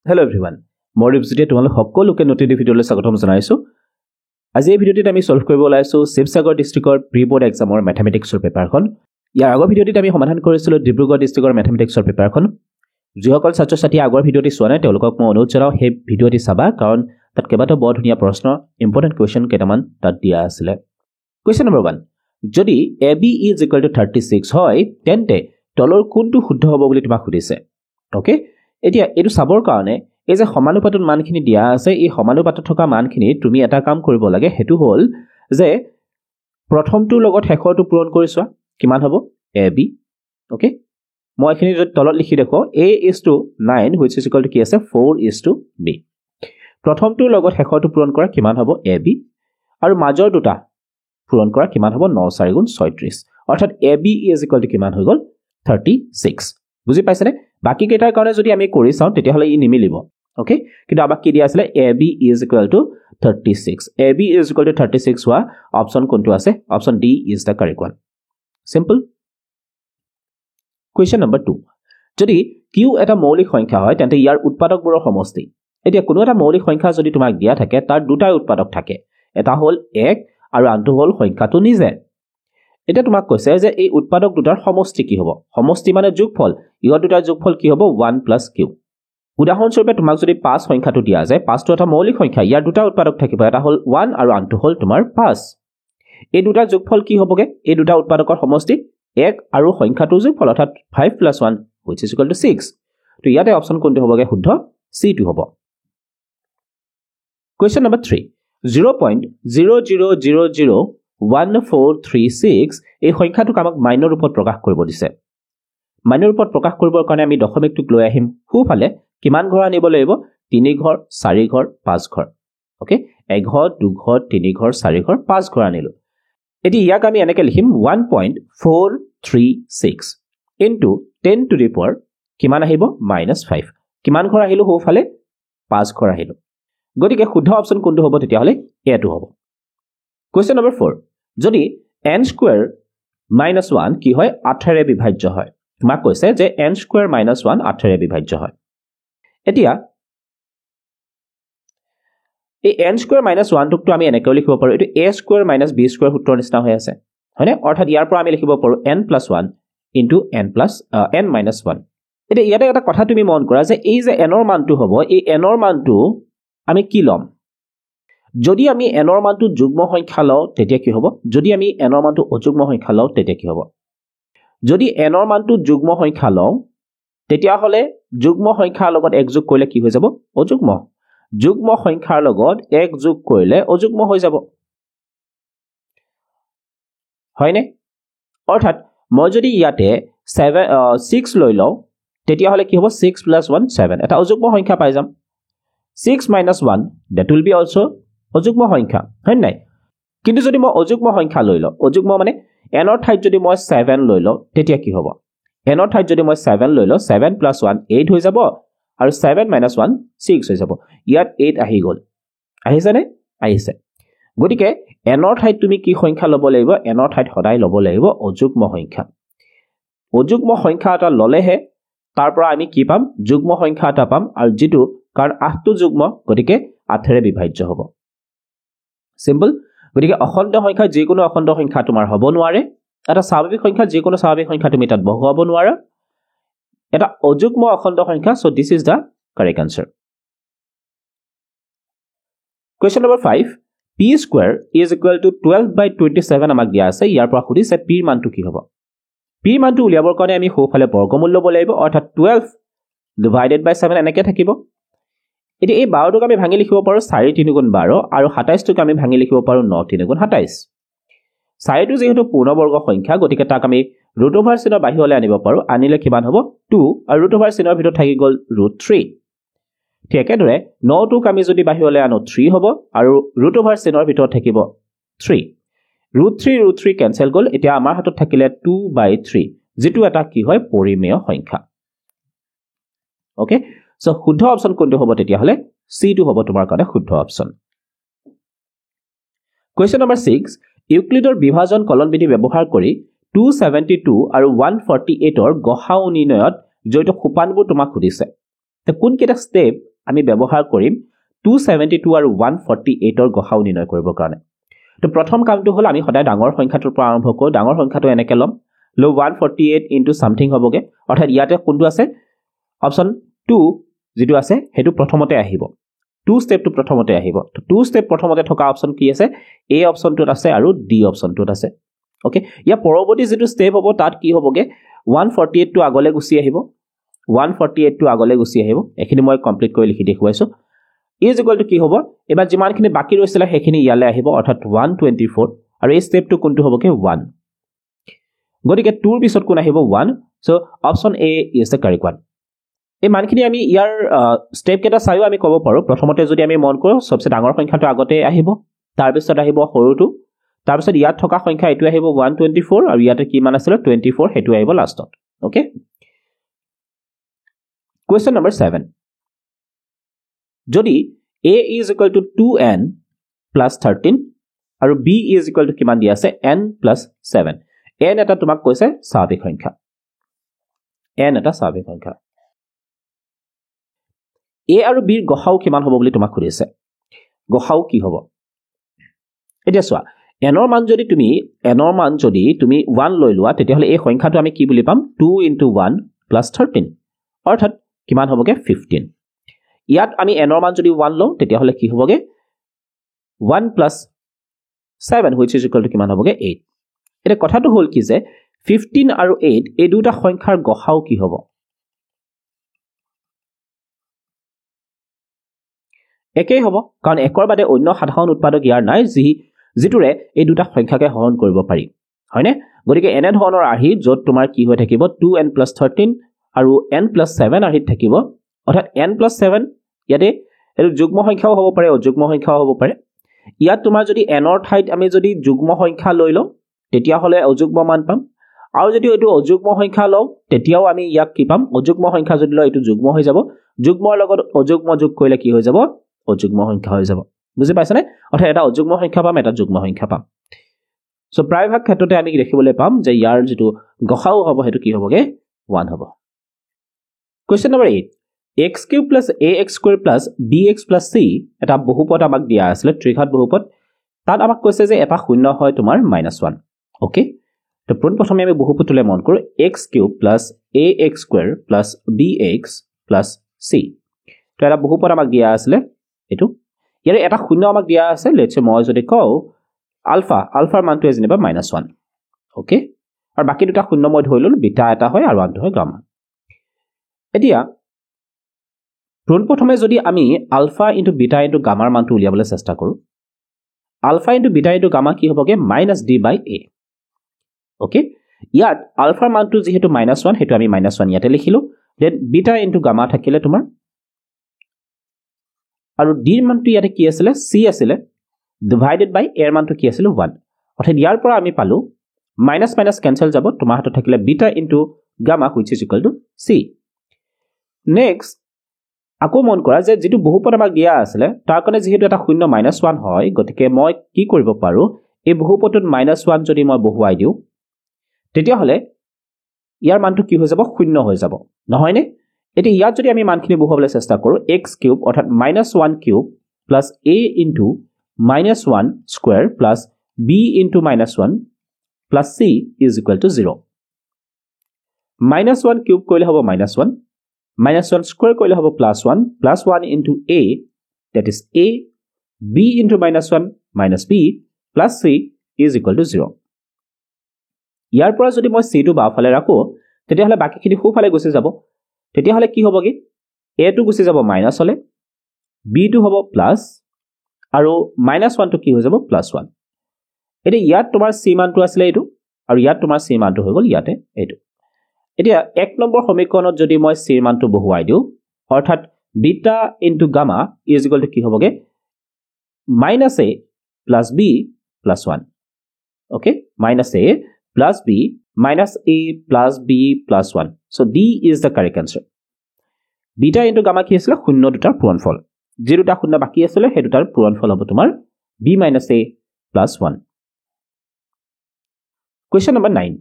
Hello everyone. More episode তোমালোক সকলোকে নতুন ভিডিঅলৈ স্বাগতম জনাইছো। আজি এই ভিডিঅ'টিত আমি সলভ কৰিব ওলাইছো শিৱসাগৰ ডিস্ট্ৰিক্টৰ প্ৰি বোৰ্ড এক্সামৰ ম্যাথমেটিক্সৰ পেপাৰখন। ইয়াৰ আগৰ ভিডিঅ'টিত আমি সমাধান কৰিছিলো ডিব্ৰুগড় ডিস্ট্ৰিক্টৰ ম্যাথমেটিক্সৰ পেপাৰখন। যিসকল ছাত্ৰ-ছাত্ৰী আগৰ ভিডিঅ'টি চোৱা নাই তেওঁলোকক মই অনুৰোধ জনাও সেই ভিডিঅ'টি চাবা কাৰণ তাত কেইবাটাও বৰ ধুনীয়া প্ৰশ্ন ইম্পৰ্টেন্ট কোৱেশ্চন কেইটামান তাত দিয়া আছিল। কোৱেশ্চন নম্বৰ 1 যদি AB = 36 হয় তেন্তে তলৰ কোনটো শুদ্ধ হ'ব বুলি তোমাক সুধিছে। ওকে এতিয়া এটো চাবৰ কাৰণে এই যে সমানুপাতত মানখিনি দিয়া আছে এই সমানুপাতত থকা মানখিনি তুমি এটা কাম কৰিব লাগে হেতু হ'ল যে প্ৰথমটোৰ লগত শেষৰটো পূৰণ কৰিছোৱা কিমান হ'ব AB ওকে মই এখিনি যদি তলত লিখি দেখো A = 9 which is equal to কি আছে 4:B প্ৰথমটোৰ লগত শেষৰটো পূৰণ কৰা কিমান হ'ব AB আৰু মাজৰ দুটা পূৰণ কৰা কিমান হ'ব 9 4 * 36 অৰ্থাৎ AB = কিমান হৈ গ'ল 36 বুজি পাইছানে বাকি কেইটাৰ কাৰণে যদি আমি কৰি চাও তেতিয়া হলে ই নিমিলিব ওকে কিন্তু আমাক কি দিয়া আছিল AB = 36 AB = 36 হোৱা অপচন কোনটো আছে option D is the correct one simple question number 2 যদি Q এটা মৌলিক সংখ্যা হয় তেন্তে ইয়াৰ উৎপাদকবোৰৰ সমষ্টি এতিয়া কোনো এটা মৌলিক সংখ্যা যদি তোমাক দিয়া থাকে তাৰ দুটা উৎপাদক থাকে এটা হ'ল 1 আৰু আনটো হ'ল সংখ্যাটো নিজে এটা তোমাক কৈছে যে এই উৎপাদক দুটাৰ সমষ্টি কি হ'ব সমষ্টি মানে যোগফল ইহত দুটাৰ যোগফল কি হ'ব 1 + q উদাহৰণস্বৰূপে তোমাক যদি 5 সংখ্যাটো দিয়া যায় 5টো এটা মৌলিক সংখ্যা ইয়াৰ দুটা উৎপাদক থাকিব এটা হ'ল 1 আৰু আনটো হ'ল তোমাৰ 5 এই দুটাৰ যোগফল কি হ'বগে এই দুটা উৎপাদকৰ সমষ্টি 1 আৰু সংখ্যাটোৰ যোগফল অৰ্থাৎ 5 + 1 which is equal to 6 তো ইয়াতে অপচন কোনটো হ'বগে শুদ্ধ C টো হ'ব question number 3 0.00001436 এই সংখ্যাটোক আমাক মাইনৰ ৰূপত প্ৰকাশ কৰিব দিছে মাইনৰ ৰূপত প্ৰকাশ কৰিবৰ কাৰণে আমি দশমিকটোক লৈ আহিম খুফালে কিমান ঘৰ আনিব লাগিব 3 ঘৰ 4 ঘৰ 5 ঘৰ ওকে 1 ঘৰ 2 ঘৰ 3 ঘৰ 4 ঘৰ 5 ঘৰ আনিলো এটি ইয়াক আমি এনেকৈ লিখিম 1.436 into 10 to the power কিমান আহিব -5 কিমান ঘৰ আহিলো খুফালে 5 ঘৰ আহিলো গতিকে শুদ্ধ অপচন কোনটো হ'ব তেতিয়া হলে এটো হ'ব question number 4 যদি n² - 1 কি হয় 8 ৰে বিভাজ্য হয় তোমাক কৈছে যে n² - 1 8 ৰে বিভাজ্য হয় এতিয়া এই n² - 1 টোকটো আমি এনেকৈ লিখিব পাৰো এটো a² - b² সূত্ৰৰ নিচিনা হৈ আছে হয়নে অৰ্থাৎ ইয়াৰ পৰা আমি লিখিব পাৰো n + 1 into n - 1 এতিয়া ইয়াতে এটা কথা তুমি মন কৰা যে এই যে n ৰ মানটো হ'ব এই n ৰ মানটো আমি কি লম যদি আমি n ৰ মানটো যুগ্ম সংখ্যা লও তেতিয়া কি হ'ব যদি আমি n ৰ মানটো অযুগ্ম সংখ্যা লও তেতিয়া কি হ'ব যদি n ৰ মানটো যুগ্ম সংখ্যা লও তেতিয়া হলে যুগ্ম সংখ্যাৰ লগত এক যোগ কৰিলে কি হৈ যাব অযুগ্ম যুগ্ম সংখ্যাৰ লগত এক যোগ কৰিলে অযুগ্ম হৈ যাব হয়নে অৰ্থাৎ মই যদি ইয়াতে 6 লৈ লও তেতিয়া হলে কি হ'ব 6 + 1 7 এটা অযুগ্ম সংখ্যা পাই যাম 6 - 1 that will be also অযুগ্ম সংখ্যা হয় নাই কিন্তু যদি মই অযুগ্ম সংখ্যা লৈ লও অযুগ্ম মানে n ৰ ঠাইত যদি মই 7 লৈ লও তেতিয়া কি হ'ব n ৰ ঠাইত যদি মই 7 লৈ লও 7 + 1 8 হৈ যাব আৰু 7 - 1 6 হৈ যাব ইয়াত 8 আহি গল আহিছে নে আহিছে গতিকে n ৰ ঠাইত তুমি কি সংখ্যা ল'ব লাগিব n ৰ ঠাইত সদায় ল'ব লাগিব অযুগ্ম সংখ্যা এটা ললেহে তাৰ পৰা আমি কি পাম যুগ্ম সংখ্যা এটা পাম আৰু যেটো কাৰণ 8টো যুগ্ম গতিকে 8 ৰে বিভাজ্য হ'ব সিম্পল গতিকে অখণ্ড সংখ্যা যিকোনো অখণ্ড সংখ্যা তোমাৰ হ'ব নোৱাৰে এটা স্বাভাৱিক সংখ্যা যিকোনো স্বাভাৱিক সংখ্যা তুমি তাত বহুৱাব নোৱাৰা এটা অযুগ্ম অখণ্ড সংখ্যা so this is the correct answer question number 5 p² = 12/27 আমাক দিয়া আছে ইয়াৰ পৰা সুধিছে p ৰ মানটো কি হ'ব p ৰ মানটো উলিয়াবৰ কাৰণে আমি সোঁফালে বৰ্গমূল ল'ব লাগিব অৰ্থাৎ 12 divided by 7 এনেকৈ থাকিব এতিয়া এই 12 টোক আমি ভাঙি লিখিব পাৰো 4 3 * 12 আৰু 27 টোক আমি ভাঙি লিখিব পাৰো 9 3 * 27 4 টো যেহেতু পূৰ্ণবৰ্গ সংখ্যা গতিকে তাক আমি ৰুট ওভাৰ চিনৰ বাহিৰলৈ আনিব পাৰো আনিলে কিমান হ'ব 2 আৰু ৰুট ওভাৰ চিনৰ ভিতৰত থাকি গ'ল √3 ঠিক একেদৰে 9 টোক আমি যদি বাহিৰলৈ আনো 3 হ'ব আৰু ৰুট ওভাৰ চিনৰ ভিতৰত থাকিব 3 √3 কেনসেল গ'ল এতিয়া আমাৰ হাতত থাকিলে 2/3 যেটো এটা কি হয় পৰিমেয় সংখ্যা ওকে সো শুদ্ধ অপচন কোনটো হ'ব তেতিয়া হলে C টো হ'ব তোমাৰ কাৰণে শুদ্ধ অপচন question number 6 ইউক্লিডৰ বিভাজন কলন বিধি ব্যৱহাৰ কৰি 272 আৰু 148 ৰ গসাউ নিৰ্ণয়ত জড়িত সোপানবোৰ তোমাক সুধিছে তে কোন কেটা স্টেপ আমি ব্যৱহাৰ কৰিম 272 আৰু 148 ৰ গসাউ নিৰ্ণয় কৰিবৰ কাৰণে তো প্ৰথম কামটো হ'ল আমি সদায় ডাঙৰ সংখ্যাটোৰ পৰা আৰম্ভ কৰোঁ ডাঙৰ সংখ্যাটো এনেকৈ ল'ম 148 ইনটু সামথিং হ'বগে অৰ্থাৎ ইয়াতে কোনটো আছে অপচন 2 যেটো আছে হেতু প্ৰথমতে আহিব 2 ষ্টেপটো প্ৰথমতে আহিব তো 2 ষ্টেপ প্ৰথমতে থকা অপচন কি আছে এ অপচনটোত আছে আৰু ডি অপচনটোত আছে ওকে ইয়া পৰৱৰ্তী যেটো ষ্টেপ হ'ব তাত কি হ'বগে 148 টো আগলৈ গুচি আহিব 148 টো আগলৈ গুচি আহিব এখিনি মই কমপ্লিট কৰি লিখি দেখুৱাইছো ইজ ইকুৱেল টু কি হ'ব এবাৰ যিমানখিনি বাকি ৰৈছিল হেখিনি ইয়ালে আহিব অৰ্থাৎ 124 আৰু এই ষ্টেপটো কোনটো হ'বগে 1 গতিকে 2 ৰ পিছত কোন আহিব 1 so option A is the correct one এই মানখিনি আমি ইয়াৰ ষ্টেপ কেটা চাইও আমি ক'ব পাৰো প্ৰথমতে যদি আমি মন কৰো সবচে ডাঙৰ সংখ্যাটো আগতে আহিব তাৰ পিছত আহিব সৰুটো তাৰ পিছত ইয়াত থকা সংখ্যা এটো আহিব 124 আৰু ইয়াতে কি মান আছিল 24 হেতু আহিব লাষ্টত ওকে কোৱেশ্চন নম্বৰ 7 যদি a is equal to 2n plus 13 আৰু b is equal to কিমান দিয়া আছে n plus 7 n এটা তোমাক কৈছে স্বাভাৱিক সংখ্যা n এটা স্বাভাৱিক সংখ্যা a আৰু b ৰ গসাউ কিমান হ'ব বুলি তোমাক খুদিছে গসাউ কি হ'ব এতিয়া চোৱা n ৰ মান যদি তুমি 1 লৈ লোৱা তেতিয়া হলে এই সংখ্যাটো আমি কি বুলি পাম 2 into 1 plus 13 অৰ্থাৎ কিমান হ'বগে 15 ইয়াত আমি n ৰ মান যদি 1 লওঁ তেতিয়া হলে কি হ'বগে 1 plus 7 which is equal to কিমান হ'বগে 8 এটা কথাটো হ'ল কি যে 15 আৰু 8 এই দুটা সংখ্যাৰ গসাউ কি হ'ব একেই হ'ব কাৰণ একৰ বাদে অন্য সাধাৰণ উৎপাদক ইয়াৰ নাই যিটোৰে এই দুটা সংখ্যাকে হৰণ কৰিব পাৰি হয়নে গতিকে এনে ধৰণৰ আহি যত তোমাৰ কি হৈ থাকিব 2n plus 13 আৰু n plus 7 আহি থাকিব অৰ্থাৎ n plus 7 ইয়াতে এটো যুগ্ম সংখ্যাও হ'ব পাৰে অযুগ্ম সংখ্যাও হ'ব পাৰে ইয়াত তোমাৰ যদি n ৰ ঠাইত আমি যদি যুগ্ম সংখ্যা লৈ লওঁ তেতিয়া হলে অযুগ্ম মান পাম আৰু যদি এটো অযুগ্ম সংখ্যা লওঁ তেতিয়াও আমি ইয়াক কি পাম অযুগ্ম সংখ্যা যদি লওঁ এটো যুগ্ম হৈ যাব যুগ্মৰ লগত অযুগ্ম যোগ কৰিলে কি হৈ যাব অযুগ্ম সংখ্যা হৈ যাব বুজি পাইছানে অৰ্থাৎ এটা অযুগ্ম সংখ্যা পাম এটা যুগ্ম সংখ্যা পাম সো প্ৰায়ভাগ ক্ষেত্ৰতে আমি দেখিবলৈ পাম যে ইয়াৰ যেটো গসাউ হ'ব হেতু কি হ'বগে 1 হ'ব question number 8 x cube plus ax square plus bx plus c এটা বহুপদ আমাক দিয়া আছিল ত্ৰিঘাত বহুপদ তাত আমাক কৈছে যে এটা শূন্য হয় তোমাৰ -1 ওকে তো প্ৰথমে আমি বহুপদলৈ মন কৰো x cube plus ax square plus bx plus c তো এটা বহুপদ আমাক দিয়া আছিল এটো ইয়াৰ এটা শূন্য আমাক দিয়া আছে লেটস সে মই যদি কও আলফাৰ মানটো যেনিবা -1 ওকে আৰু বাকি দুটা শূন্য মই ধৰি ললো বিটা এটা হয় আৰু আনটো হয় গামা এতিয়া প্ৰথমে যদি আমি আলফা ইনটু বিটা ইনটু গামাৰ মানটো উলিয়াবলৈ চেষ্টা কৰো alpha into beta into gamma কি হ'বগে -d/a ওকে ইয়াত আলফাৰ মানটো যেহেতু -1 হেতু আমি -1 ইয়াতে লিখিলো দেন বিটা ইনটু গামা থাকিলে তোমাৰ আৰু d ৰ মানটো ইয়াতে কি আছিল c আছিল ডিভাইডেড বাই a ৰ মানটো কি আছিল 1 অৰ্থাৎ ইয়াৰ পৰা আমি পালো মাইনাস মাইনাস ক্যান্সেল যাব তোমাৰ হাতত থাকিলে beta into gamma which is equal to c next আকৌ মন কৰা যে যেটো বহুপদ আমাক দিয়া আছিল তাৰ কাৰণে যেহেতু এটা শূন্য -1 হয় গতিকে মই কি কৰিব পাৰো এই বহুপদটোত -1 যদি মই বহুৱাই দিও তেতিয়া হলে ইয়াৰ মানটো কি হৈ যাব শূন্য হৈ যাব নহয় নে এটি ইয়াত যদি আমি মানখিনি বহুৱাবলৈ চেষ্টা কৰো x কিউব অৰ্থাৎ -1 cube plus a into -1 square plus b into -1 plus c is equal two 0 -1 cube কৰিলে হ'ব -1 -1 square কৰিলে হ'ব +1 +1 into a that is a b into -1 minus b plus c is equal to 0 ইয়াৰ পৰা যদি মই c টো বাওফালে ৰাখো তেতিয়া হলে বাকিখিনি সোফালে গুচি যাব তেতিয়া হলে কি হ'বগে a টো গুচি যাব মাইনাস হলে b টো হ'ব প্লাস আৰু -1 টো কি হৈ যাব +1 এটি ইয়াত তোমাৰ c মানটো আছিল এটো আৰু ইয়াত তোমাৰ c মানটো হৈ গল ইয়াতে এটো এতিয়া এক নম্বৰ সমীকৰণত যদি মই c ৰ মানটো বহুৱাই দিও অৰ্থাৎ beta into gamma is equal to কি হ'বগে -a plus b plus 1 okay -a plus b minus a plus b plus 1 so d is the correct answer beta into gamma কি আছিল শূন্য দুটাৰ পূৰণফল যি দুটা শূন্য বাকি আছিল সেই দুটাৰ পূৰণফল হ'ব তোমাৰ b minus a plus 1 question number 9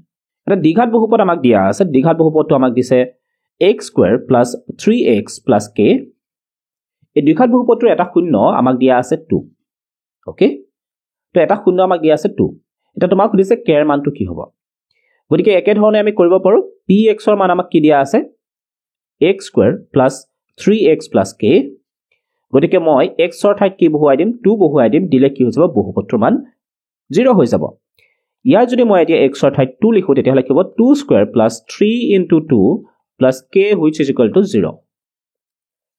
এটা দ্বিঘাত বহুপদ আমাক দিয়া আছে দ্বিঘাত বহুপদটো আমাক দিছে x square plus 3x plus k এই দ্বিঘাত বহুপদটোৰ এটা শূন্য আমাক দিয়া আছে 2 ওকে তো এটা শূন্য আমাক দিয়া আছে 2 এটা তোমাক সুধিছে k এৰ মানটো কি হ'ব গতিকে একে ধৰণে আমি কৰিব পাৰো px ৰ মান আমাক কি দিয়া আছে x square plus 3x plus k গতিকে মই x ৰ ঠাইত কি বহুৱাই দিম 2 বহুৱাই দিম দিলে কি হৈ যাব বহুপদটোৰ মান 0 হৈ যাব ইয়াৰ যদি মই এতিয়া x ৰ ঠাইত 2 লিখো তেতিয়া হলে কি হ'ব 2 square plus 3 into 2 plus k which is equal to 0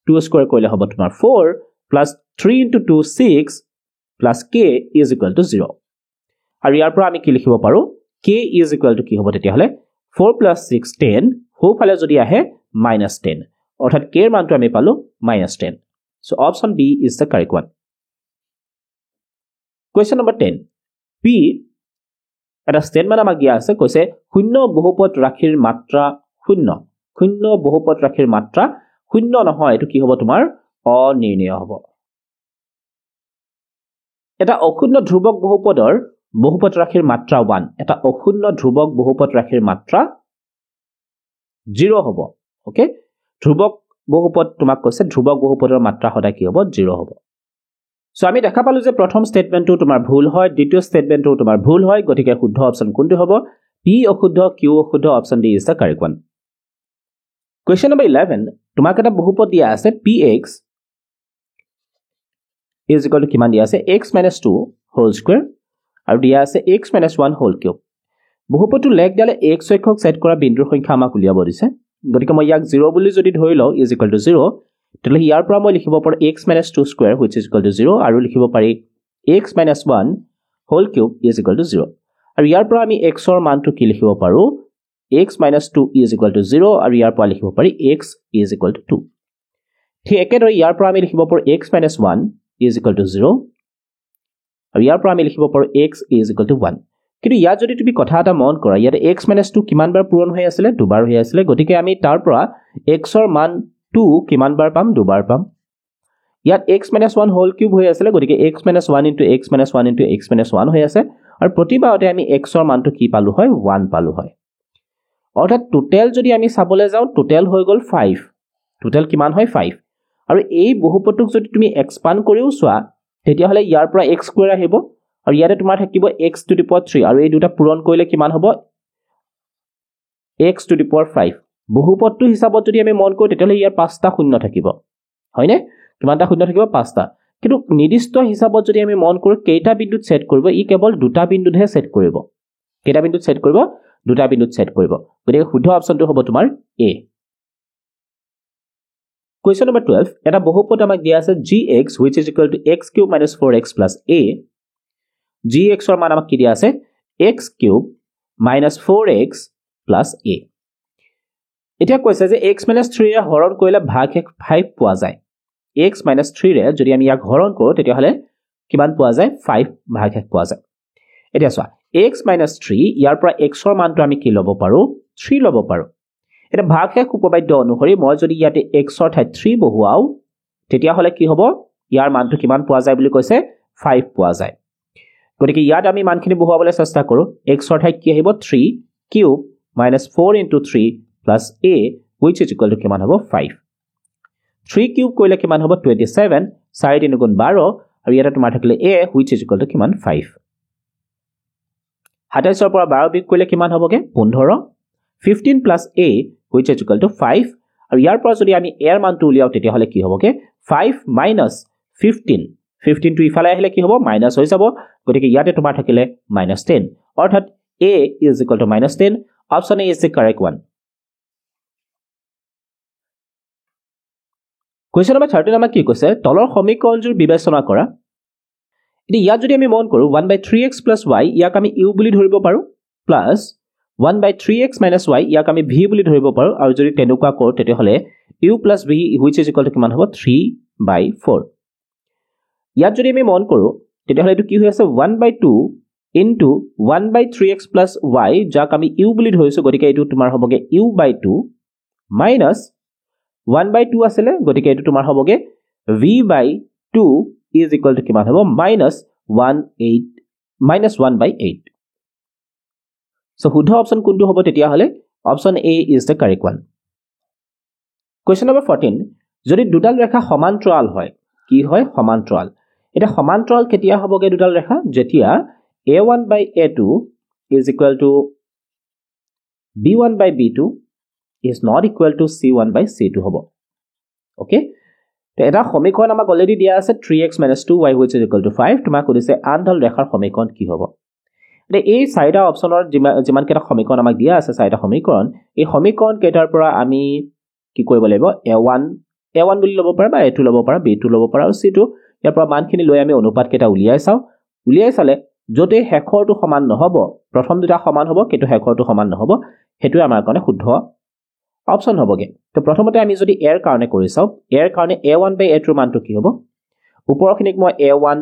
2 square কৰিলে হ'ব তোমাৰ 4 plus 3 into 2 6 plus k is equal to 0 আৰু ইয়াৰ পৰা আমি কি লিখিব পাৰো k is equal to কি হ'ব তেতিয়া হলে 4 plus 6 10 হোফালে যদি আহে -10 অৰ্থাৎ k এৰ মানটো আমি পালো -10 so option b is the correct one question number 10 p এটা স্টেটমেন্ট আমাক দিয়া আছে কৈছে শূন্য বহুপদ ৰাশিৰ মাত্ৰা শূন্য বহুপদ ৰাশিৰ মাত্ৰা শূন্য নহয় এটো কি হ'ব তোমাৰ অনিৰ্ণয় হ'ব এটা অশূন্য ধ্ৰুবক বহুপদৰ বহুপদ ৰাশিৰ মাত্ৰা 1 এটা অশূন্য ধ্ৰুবক বহুপদ ৰাশিৰ মাত্ৰা 0 হ'ব ওকে ধ্ৰুবক বহুপদ তোমাক কৈছে ধ্ৰুবক বহুপদৰ মাত্ৰা সদায় কি হ'ব 0 হ'ব সো আমি দেখা পালো যে প্ৰথম স্টেটমেন্টটো তোমাৰ ভুল হয় দ্বিতীয় স্টেটমেন্টটো তোমাৰ ভুল হয় গতিকে শুদ্ধ অপচন কোনটো হ'ব p অশুদ্ধ q অশুদ্ধ option d is the correct one question number 11 তোমাক এটা বহুপদ দিয়া আছে px is equal to কিমান দিয়া আছে x - 2 whole square আৰু দিয়া আছে x - 1 whole cube বহুপদটো লেখ দিলে x অক্ষক সেট কৰা বিন্দুৰ সংখ্যা আমাক উলিয়াব দিছে গতিকে মই ইয়াক 0 বুলি যদি ধৰি লও is equal to 0 তেলে ইয়াৰ পৰা মই লিখিব পাৰো x - 2 square which is equal to 0 আৰু লিখিব পাৰি x - 1 whole cube is equal to 0 আৰু ইয়াৰ পৰা আমি x ৰ মানটো কি লিখিব পাৰো x - 2 is equal to 0 আৰু ইয়াৰ পৰা লিখিব পাৰি x is equal to 2 ঠিক একেদৰে ইয়াৰ পৰা আমি লিখিব পাৰো x - 1 is equal to 0 আৰু ইয়াৰ পৰা আমি লিখিব পাৰো x is equal to 1 কিন্তু ইয়াত যদি তুমি কথা এটা মন কৰা ইয়াত x - 2 কিমান বাৰ পূৰণ হৈ আছিল দুবাৰ হৈ আছিল গতিকে আমি তাৰ পৰা x ৰ মান 2 কিমান বাৰ পাম দুবাৰ পাম ইয়াত x - 1 whole cube হৈ আছিল গতিকে x - 1 into x - 1 into x - 1 হৈ আছে আৰু প্ৰতিবাৰতে আমি x ৰ মানটো কি পালো হয় 1 পালো হয় অৰ্থাৎ টোটাল যদি আমি চাবলৈ যাও টোটাল হৈ গল 5 টোটাল কিমান হয় 5 আৰু এই বহুপদটোক যদি তুমি এক্সপান্ড কৰিও চোৱা তেতিয়া হলে ইয়াৰ পৰা x স্কয়াৰ আহিব আৰু ইয়াতে তোমাৰ থাকিব x to the power 3 আৰু এই দুটা পূৰণ কৰিলে কিমান হ'ব x to the power 5 বহুপদটো হিচাপত যদি আমি মন কৰো তেতিয়া হলে ইয়াৰ 5টা শূন্য থাকিব হয়নে কিমানটা শূন্য থাকিব 5টা কিন্তু নিৰ্দিষ্ট হিচাপত যদি আমি মন কৰো কেইটা বিন্দুত সেট কৰিব ই কেৱল দুটা বিন্দুতহে সেট কৰিব কেইটা বিন্দুত সেট কৰিব দুটা বিন্দুত সেট কৰিব গতিকে শুদ্ধ অপচনটো হ'ব তোমাৰ a question number 12 এটা বহুপদ আমাক দিয়া আছে gx which is equal to x cube minus 4x plus a gx ৰ মান আমাক কি দিয়া আছে x cube minus 4x plus a এতিয়া কৈছে যে x minus 3 ৰে হৰণ কৰিলে ভাগশেষ 5 পোৱা যায় x minus 3 ৰে যদি আমি ইয়াক হৰণ কৰো তেতিয়া হলে কিমান পোৱা যায় 5 ভাগশেষ পোৱা যায় এতিয়া চোৱা x minus 3 ইয়াৰ পৰা x ৰ মানটো আমি কি লব পাৰো 3 লব পাৰো এটা ভাগশেষ উপবাদ্য অনুসৰি মই যদি ইয়াতে x ৰ ঠাইত 3 বহুৱাও তেতিয়া হলে কি হ'ব ইয়াৰ মানটো কিমান পোৱা যায় বুলি কৈছে 5 পোৱা যায় গতিকে ইয়াত আমি মানখিনি বহুৱাবলৈ চেষ্টা কৰো x ৰ ঠাইত কি আহিব 3 cube minus 4 into 3 plus a which is equal to কিমান হ'ব 5 3 কিউব কৰিলে কিমান হ'ব 27 4 3 গুণ 12 আৰু ইয়াতে তোমাৰ থাকিলে a which is equal to কিমান 5 27 ৰ পৰা 12 বিয়োগ কৰিলে কিমান হ'বগে 15 15 plus a which is equal to 5 আৰু ইয়াৰ পৰা যদি আমি a ৰ মানটো উলিয়াও তেতিয়া হলে কি হ'বগে 5 minus 15 15 টো ইফালে আহিলে কি হ'ব মাইনাস হৈ যাব গতিকে ইয়াতে তোমাৰ থাকিলে -10 অৰ্থাৎ a is equal to -10 option a is the correct one question number 13 আমাক কি কৈছে তলৰ সমীকৰণবোৰ বিবেচনা কৰা এটি ইয়াত যদি আমি মন কৰো 1/3x + y ইয়াক আমি u বুলি ধৰিব পাৰো প্লাস 1/3x - y ইয়াক আমি v বুলি ধৰিব পাৰো আৰু যদি তেনেকুৱা কৰো তেতিয়া হলে u + v which is equal to কিমান হ'ব 3/4 ইয়াত যদি আমি মন কৰো তেতিয়া হলে এটো কি হৈ আছে 1/2 into 1/3x + y যাক আমি u বুলি ধৰিছো গতিকে এটো তোমাৰ হ'বগে u/2 minus 1/2 আছিল গতিকে এটো তোমাৰ হ'বগে v/2 is equal to কিমান হ'ব -1/8 so শুদ্ধ অপচন কোনটো হ'ব তেতিয়া হলে option a is the correct one question number 14 যদি দুডাল ৰেখা সমান্তৰাল হয় কি হয় সমান্তৰাল এটা সমান্তৰাল কেতিয়া হ'বগে দুডাল ৰেখা যেতিয়া a1 by a2 is equal to b1 by b2 is not equal to c1 by c2 হ'ব ওকে তো এটা সমীকৰণ আমাক অলৰেডি দিয়া আছে 3x - 2y which is equal to 5 তোমাক কৈছে আনডাল ৰেখাৰ সমীকৰণ কি হ'ব এতিয়া এই চাৰিটা অপচনৰ যিমান কেইটা সমীকৰণ আমাক দিয়া আছে চাৰিটা সমীকৰণ এই সমীকৰণ কেইটাৰ পৰা আমি কি কৰিব লাগিব a1 বুলি ল'ব পাৰা বা a2 ল'ব পাৰা b2 ল'ব পাৰা আৰু c2 ইয়াৰ পৰা মানখিনি লৈ আমি অনুপাত কেইটা উলিয়াই চালে যদি হেখৰটো সমান নহব প্ৰথম দুটা সমান হ'ব কিন্তু হেখৰটো সমান নহব হেতুৱে আমাৰ কাৰণে শুদ্ধ অপচন হ'বগে তো প্ৰথমতে আমি যদি a ৰ কাৰণে কৰি চাও a ৰ কাৰণে a1 by a2 মানটো কি হ'ব ওপৰখিনিক মই a1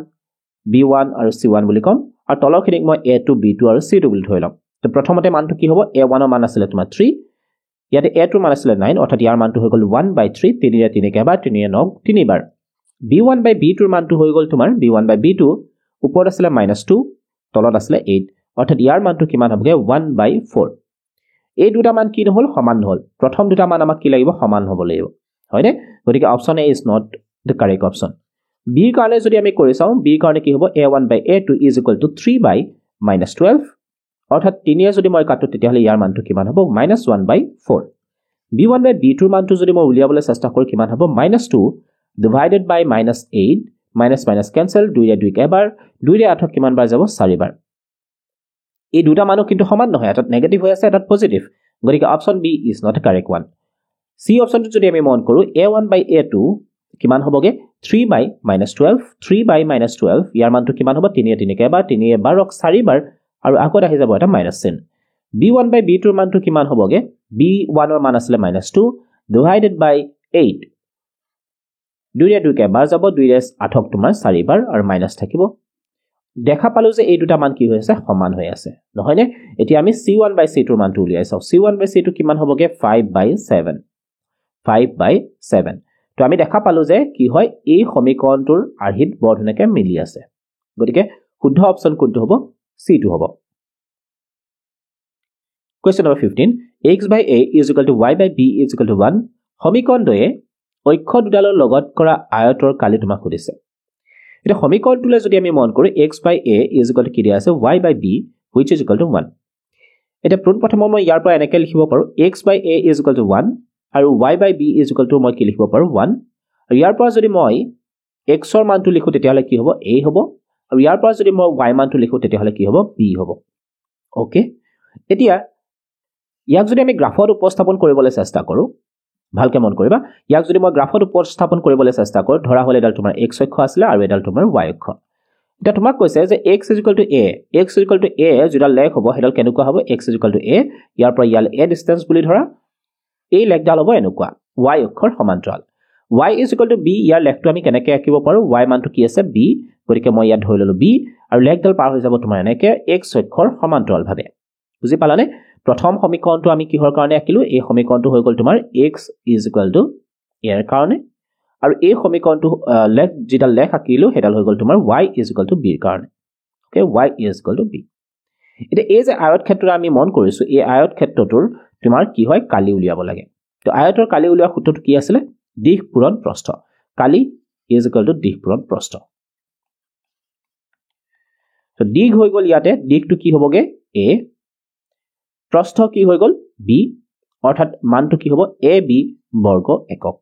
b1 আৰু c1 বুলি কম আৰু তলৰখিনিক মই a2 b2 আৰু c2 বুলি ধৰি লম তো প্ৰথমতে মানটো কি হ'ব a1 ৰ মান আছিল তোমাৰ 3 ইয়াতে a2 ৰ মান আছিল 9 অৰ্থাৎ ইয়াৰ মানটো হৈ গ'ল 1 by 3 3 ৰে 3 কেবাৰ 3 ৰে 9 তিনিবাৰ b1 by b2 ৰ মানটো হৈ গ'ল তোমাৰ b1 by b2 ওপৰত আছিল -2 তলত আছিল 8 অৰ্থাৎ ইয়াৰ মানটো কিমান হ'বগে 1 by 4 এই দুটা মান কি নহল সমান নহল প্ৰথম দুটা মান আমাক কি লাগিব সমান হ'ব লাগিব হয়নে গতিকে option A is not the correct option B কাৰণে যদি আমি কৰি চাও বি কাৰণে কি হ'ব a1 by a2 is equal to 3 by -12 অৰ্থাৎ 3 এ যদি মই কাটো তেতিয়াহলে ইয়াৰ মানটো কিমান হ'ব -1 by 4 b1 by b2 ৰ মানটো যদি মই উলিয়াবলৈ চেষ্টা কৰো কিমান হ'ব -2 divided by -8 minus cancel 2 ৰে 2 কেবাৰ 2 ৰে 8 কিমান বাৰ যাব 4 বাৰ এই দুটা মানো কিন্তু সমান নহয় এটা নেগেটিভ হৈ আছে এটা পজিটিভ গতিকে option B is not a correct one C অপচনটো যদি আমি মন কৰো a1 by a2 কিমান হ'বগে 3 by -12 3 by -12 ইয়াৰ মানটো কিমান হ'ব 3 ৰে 3 কেবাৰ 3 ৰে 12 4 বাৰ আৰু আগত আহি যাব এটা মাইনাস চিন b1 by b2 ৰ মানটো কিমান হ'বগে b1 ৰ মান আছিল -2 divided by 8 2 ৰে 2 কেবাৰ যাব 2 ৰে 8 তোমাৰ 4 বাৰ আৰু মাইনাস থাকিব দেখা পালো যে এই দুটা মান কি হৈ আছে সমান হৈ আছে নহয়নে এতিয়া আমি c1 by c2 ৰ মানটো উলিয়াই চাও c1 by c2 কিমান হ'বগে 5 by 7 তো আমি দেখা পালো যে কি হয় এই সমীকৰণটোৰ আৰ্হিত বৰ্ধনকে মিলি আছে গতিকে শুদ্ধ অপচন কোনটো হ'ব c2 হ'ব Question number 15 x by a is equal to y by b is equal to 1 সমীকৰণটোৱে অক্ষ দুডালৰ লগত কৰা আয়তৰ কালি তোমাক সুধিছে এটা সমীকৰণটোলৈ যদি আমি মন কৰো x by a is equal to কি দিয়া আছে y by b which is equal to 1 এটা প্ৰথমে মই ইয়াৰ পৰা এনেকৈ লিখিব পাৰো x by a is equal to 1 আৰু y by b is equal to মই কি লিখিব পাৰো 1 আৰু ইয়াৰ পৰা যদি মই x ৰ মানটো লিখো তেতিয়াহলে কি হ'ব a হ'ব আৰু ইয়াৰ পৰা যদি মই y মানটো লিখো তেতিয়াহলে কি হ'ব b হ'ব ওকে এতিয়া ইয়াক যদি আমি গ্ৰাফত উপস্থাপন কৰিবলৈ চেষ্টা কৰো ভালকে মন কৰিবা ইয়াক যদি মই গ্ৰাফত উপস্থাপন কৰিবলৈ চেষ্টা কৰো ধৰা হলে এডাল তোমাৰ x অক্ষ আছিল আৰু এডাল তোমাৰ y অক্ষ এটা তোমাক কৈছে যে x = a যেডাল লেখ হ'ব হেডাল কেনেকুৱা হ'ব x = a ইয়াৰ পৰা ইয়াল a ডিসটেন্স বুলি ধৰা এই লেখডাল হ'ব এনেকুৱা y অক্ষৰ সমান্তৰাল y = b ইয়াৰ লেখটো আমি কেনেকৈ আঁকিব পাৰো y মানটো কি আছে b গতিকে মই ইয়াত ধৰি ললো b আৰু লেখডাল পাৰ হৈ যাব তোমাৰ এনেকৈ x অক্ষৰ সমান্তৰাল ভাবে বুজি পালানে প্ৰথম সমীকৰণটো আমি কিহৰ কাৰণে আঁকিলো এই সমীকৰণটো হৈ গল তোমাৰ x = a ৰ কাৰণে আৰু এই সমীকৰণটো যেডাল লেখ আঁকিলো হেডাল হৈ গল তোমাৰ y = b ৰ কাৰণে ওকে y = b এটা এই যে আয়ত ক্ষেত্ৰত আমি মন কৰিছো এই আয়ত ক্ষেত্ৰটোৰ তোমাৰ কি হয় কালি উলিয়াব লাগে তো আয়তৰ কালি উলিওৱা সূত্ৰটো কি আছিল দিশ পূৰণ প্ৰস্থ কালি = দিশ পূৰণ প্ৰস্থ তো দিশ হৈ গল ইয়াতে দিশটো কি হ'বগে a প্ৰস্থ কি হৈ গল b অৰ্থাৎ মানটো কি হ'ব ab বৰ্গ একক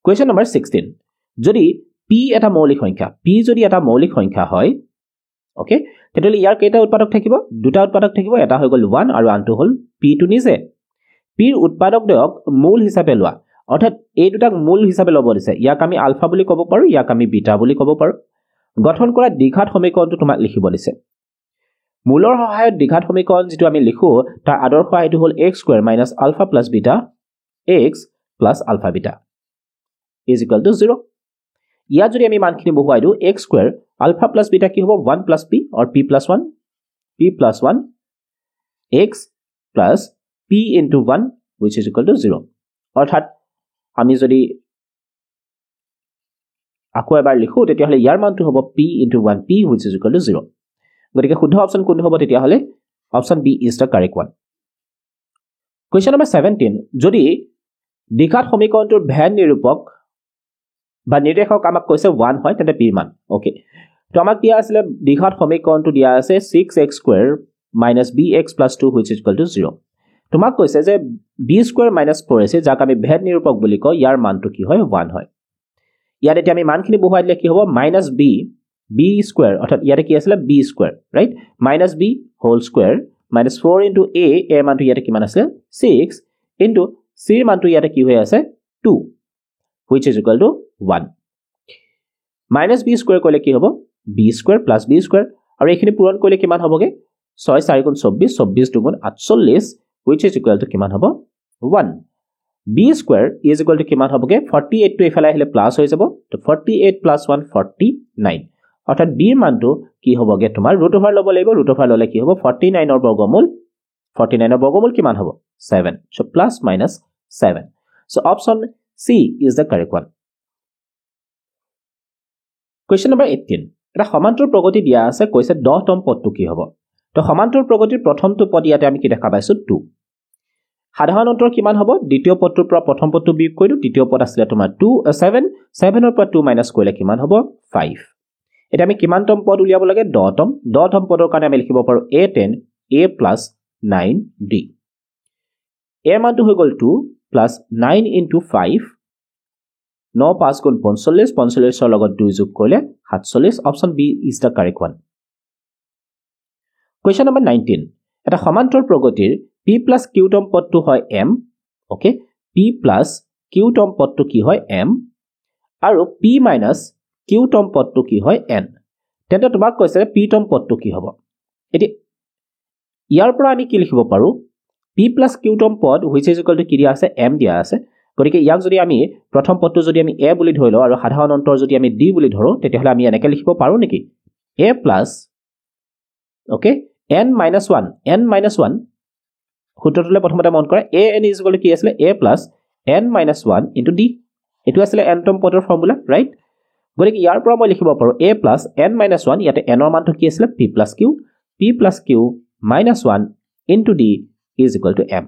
Question number 16 যদি p এটা মৌলিক সংখ্যা হয় ওকে তেতিয়াহলে ইয়াৰ কেইটা উৎপাদক থাকিব দুটা উৎপাদক থাকিব এটা হৈ গল 1 আৰু আনটো হল p টো নিজে p ৰ উৎপাদকদ্বয়ক মূল হিচাপে লোৱা অৰ্থাৎ এই দুটাক মূল হিচাপে ল'ব দিছে ইয়াক আমি আলফা বুলি ক'ব পাৰো ইয়াক আমি বিটা বুলি ক'ব পাৰো গঠন কৰা দ্বিঘাত সমীকৰণটো তোমাক লিখিব দিছে মূলৰ সহায়ত দ্বিঘাত সমীকৰণ যেটো আমি লিখো তাৰ আদৰ্শ আইটো হল x² - alpha plus beta x plus alpha beta is equal to 0 ইয়াত যদি আমি মানখিনি বহুৱাই দিও x² alpha plus beta কি হ'ব 1 plus p or p plus 1 x plus p into 1 which is equal to 0 অৰ্থাৎ আমি যদি আকৌ এবাৰ লিখো তেতিয়াহলে ইয়াৰ মানটো হ'ব p into 1p which is equal to 0 গতিকে শুদ্ধ অপচন কোনটো হ'ব তেতিয়াহলে option B is the correct one Question number 17 যদি দ্বিঘাত সমীকৰণটোৰ ভেন নিৰূপক বা নিৰ্দেশক আমাক কৈছে 1 হয় তেন্তে p মান ওকে তো আমাক দিয়া আছে দ্বিঘাত সমীকৰণটো দিয়া আছে 6x² - bx + 2 which is equal to 0 তোমাক কৈছে যে b² - 4ac যাক আমি ভেদ নিৰূপক বুলি কওঁ ইয়াৰ মানটো কি হয় 1 হয় ইয়াত এতিয়া আমি মানখিনি বহুৱাই দিলে কি হ'ব -b² অৰ্থাৎ ইয়াতে কি আছিল b² right -b whole square -4 * a মানটো ইয়াতে কিমান আছে 6 * c মানটো ইয়াতে কি হৈ আছে 2 which is equal to 1 -b² কৰিলে কি হ'ব b² + b² আৰু এইখিনি পূৰণ কৰিলে কিমান হ'বগে 6 * 4 = 24 24 * 2 = 48 which is equal to কিমান হ'ব 1 b² is equal to কিমান হ'বগে 48 টো এফালে আহিলে প্লাস হৈ যাব তো 48 + 1 49 অৰ্থাৎ b মানটো কি হ'বগে তোমাৰ ৰুট ওভাৰ ল'ব লাগিব ৰুট ওভাৰ ল'লে কি হ'ব 49 ৰ বৰ্গমূল কিমান হ'ব 7 so plus minus 7 so option C is the correct one question number 18 এটা সমান্তৰ প্ৰগতি দিয়া আছে কৈছে 10 তম পদটো কি হ'ব তো সমান্তৰ প্ৰগতিৰ প্ৰথমটো পদ ইয়াতে আমি কি দেখা পাইছো 2 সাধাৰণ অন্তৰ কিমান হ'ব দ্বিতীয় পদটোৰ পৰা প্ৰথম পদটো বিয়োগ কৰিলো দ্বিতীয় পদ আছিল তোমাৰ 7 ৰ পৰা 2 মাইনাস কৰিলে কিমান হ'ব 5 এটা আমি কিমান তম পদ উলিয়াব লাগে 10 তম পদৰ কাৰণে আমি লিখিব পাৰো a10 a + 9d a মানটো হৈ গ'ল 2 + 9 * 5 9 5 * 45 45 ৰ লগত 2 যোগ কৰিলে 47 option B is the correct one question number 19 এটা সমান্তৰ প্ৰগতিৰ p + q তম পদটো হয় m ওকে p + q তম পদটো কি হয় m আৰু p - q তম পদটো কি হয় n তেন্তে তোমাক কৈছে p তম পদটো কি হ'ব এটি ইয়াৰ পৰা আমি কি লিখিব পাৰো p + q তম পদ which is equal to কি দিয়া আছে m দিয়া আছে গতিকে ইয়াক যদি আমি প্ৰথম পদটো যদি আমি a বুলি ধৰি লও আৰু সাধাৰণ অন্তৰ যদি আমি d বুলি ধৰো তেতিয়াহলে আমি এনেকৈ লিখিব পাৰো নেকি a plus ওকে n - 1 সূত্ৰটোলে প্ৰথমতে মন কৰা a n is equal to কি আছিল a plus n - 1 into d এটো আছিল n তম পদৰ ফৰ্মুলা ৰাইট গতিকে ইয়াৰ পৰা মই লিখিব পাৰো a plus n - 1 ইয়াতে n ৰ মানটো কি আছিল p plus q minus 1 into d is equal to m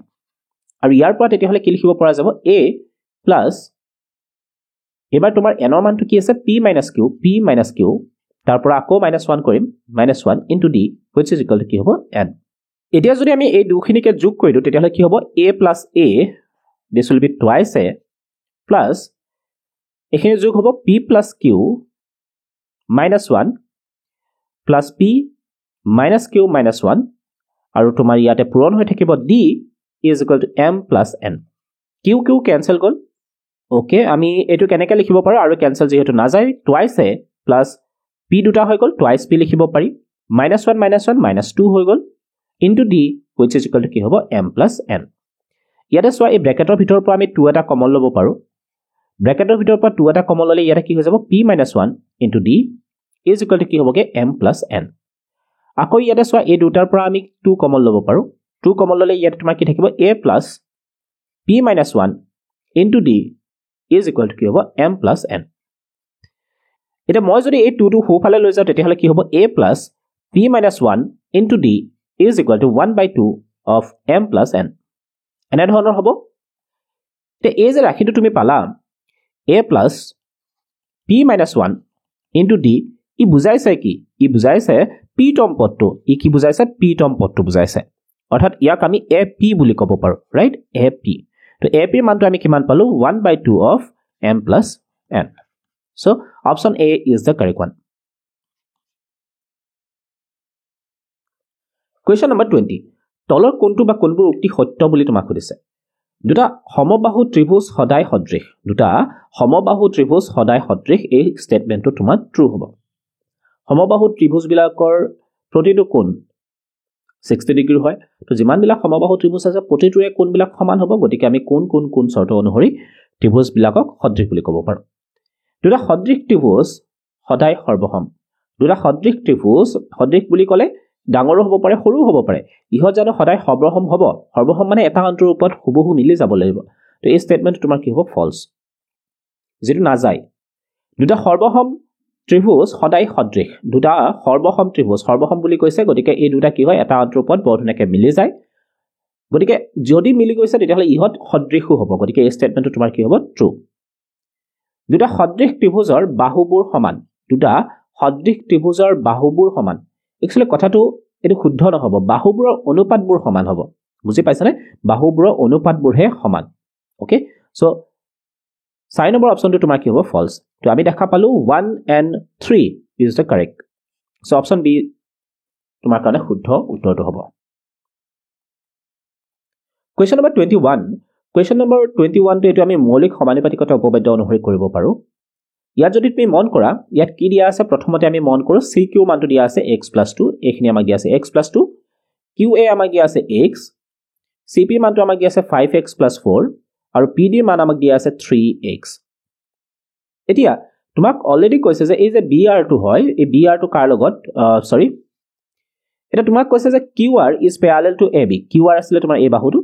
আৰু ইয়াৰ পৰা তেতিয়াহলে কি লিখিব পৰা যাব a plus এবাৰ তোমাৰ n ৰ মানটো কি আছে p minus q তাৰ পৰা আকৌ -1 কৰিম -1 into d which is equal to কি হ'ব n এতিয়া যদি আমি এই দুখিনিকে যোগ কৰি দিও তেতিয়াহলে কি হ'ব a plus a this will be twice a plus এখানে যোগ হ'ব p plus q minus 1 plus p minus q minus 1 আৰু তোমাৰ ইয়াতে পূৰণ হৈ থাকিব d is equal to m plus n q cancel goal okay আমি এটো কেনেকৈ লিখিব পাৰো আৰু cancel যেহেতু না যায় twice a plus p দুটা হৈ গল twice p লিখিব পাৰি -1 - 2 হৈ গল into d which is equal to কি হ'ব m plus n ইয়াতে সোৱা এই ব্ৰ্যাকেটৰ ভিতৰৰ পৰা আমি 2 এটা কমন লব পাৰো ব্ৰ্যাকেটৰ ভিতৰৰ পৰা 2 এটা কমন ললে ইয়াতে কি হৈ যাব p - 1 into d is equal to কি হ'বগে m plus n আকৌ ইয়াতে সোৱা এই দুটাৰ পৰা আমি 2 কমন লব পাৰো 2 কমন ললে ইয়াতে তোমাৰ কি থাকিব a plus p - 1 into d is equal to কি হ'ব m plus n এটা মই যদি এই 2 টো হোফালে লৈ যাও তেতিয়াহলে কি হ'ব a plus p - 1 into d is equal to 1/2 of m plus n এনে ধৰণৰ হ'ব তে এই যে ৰাখিটো তুমি পালা a plus p - 1 into d ই বুজাইছে কি ই বুজাইছে p তম পদটো ই কি বুজাইছে p তম পদটো বুজাইছে অৰ্থাৎ ইয়াক আমি ap বুলি ক'ব পাৰো ৰাইট ap তো ap মানটো আমি কিমান পালো 1/2 of m plus n so option a is the correct one question number 20 তলৰ কোনটো বা কোনবোৰ উক্তি সত্য বুলি তোমাক সুধিছে দুটা সমবাহু ত্ৰিভুজ সদায় সদৃশ এই স্টেটমেন্টটো তোমাৰ ট্ৰু হ'ব সমবাহু ত্ৰিভুজ বিলাকৰ প্ৰতিটো কোণ 60 ডিগ্ৰী হয় তো যিমান বিলাক সমবাহু ত্ৰিভুজ আছে প্ৰতিটোৰে কোণ বিলাক সমান হ'ব গতিকে আমি কোন শৰ্ত অনুসৰি ত্ৰিভুজ বিলাকক সদৃশ বুলি ক'ব পাৰো দুটা সদৃশ ত্ৰিভুজ সদায় সৰ্বসম দুটা সদৃশ ত্ৰিভুজ সদৃশ বুলি ক'লে ডাঙৰো হ'ব পাৰে সৰু হ'ব পাৰে ইহত জানো সদায় সৰ্বসম হ'ব সৰ্বসম মানে এটা আনটোৰ ওপৰত হুবহু মিলি যাব লাগিব তো এই স্টেটমেন্টটো তোমাৰ কি হ'ব ফলস যেটো না যায় দুটা সৰ্বসম ত্ৰিভুজ সদায় সদৃশ দুটা সৰ্বসম ত্ৰিভুজ সৰ্বসম বুলি কৈছে গতিকে এই দুটা কি হয় এটা আনটোৰ ওপৰত বৰ ধুনীয়াকৈ মিলি যায় গতিকে যদি মিলি গৈছে তেতিয়াহ'লে ইহত সদৃশও হ'ব গতিকে এই ষ্টেটমেণ্টটো তোমাৰ কি হ'ব ট্ৰু দুটা সদৃশ ত্ৰিভুজৰ বাহুবোৰ সমান দুটা সদৃশ ত্ৰিভুজৰ বাহুবোৰ সমান একচুৱেলি কথাটো এইটো শুদ্ধ নহ'ব বাহুবোৰৰ অনুপাতবোৰ সমান হ'ব বুজি পাইছানে বাহুবোৰৰ অনুপাতবোৰহে সমান ওকে সো 4 নম্বৰ অপচনটো তোমাৰ কি হ'ব ফলছ তো আমি দেখা পালো 1 and 3 is the correct so option B তোমাৰ কাৰণে শুদ্ধ উত্তৰটো হ'ব Question number 21. Question number 21 to etu ami maulik সমানুপাতিকতা উপপাদ্য অনুসৰি কৰিব পাৰো ইয়াত যদি তুমি মন কৰা ইয়াত কি দিয়া আছে প্ৰথমতে আমি মন কৰো CQ মানটো দিয়া আছে x + 2 এখিনি আমাক দিয়া আছে x + 2 QA আমাক দিয়া আছে x CP মানটো আমাক দিয়া আছে 5x + 4 আৰু PD মান আমাক দিয়া আছে 3x এতিয়া তোমাক অলৰেডি কৈছে যে এই যে BR টো হয় এই BR টো কাৰ লগত সৰি এটা তোমাক কৈছে যে QR is parallel to AB QR আসলে তোমাৰ এই বাহুটো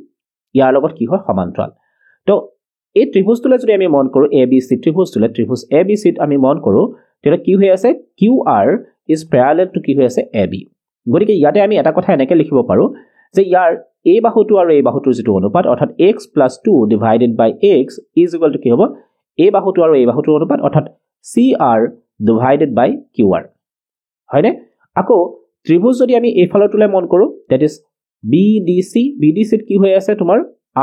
ইয়াৰ লগত কি হয় সমান্তৰাল তো এই ত্ৰিভুজটোলে যদি আমি মন কৰো ABC ত্ৰিভুজটোলে ত্ৰিভুজ ABC আমি মন কৰো তেতিয়ালে কি হৈ আছে QR is parallel to কি হৈ আছে AB গতিকে ইয়াতে আমি এটা কথা এনেকৈ লিখিব পাৰো যে ইয়াৰ এই বাহুটো আৰু এই বাহুটোৰ যেটো অনুপাত অৰ্থাৎ x + 2 divided by x is equal to কি হ'ব এই বাহুটো আৰু এই বাহুটোৰ অনুপাত অৰ্থাৎ CR divided by QR হয়নে আকৌ ত্ৰিভুজ যদি আমি এই ফালৰটোলে মন কৰো that is BDC কি হৈ আছে তোমাৰ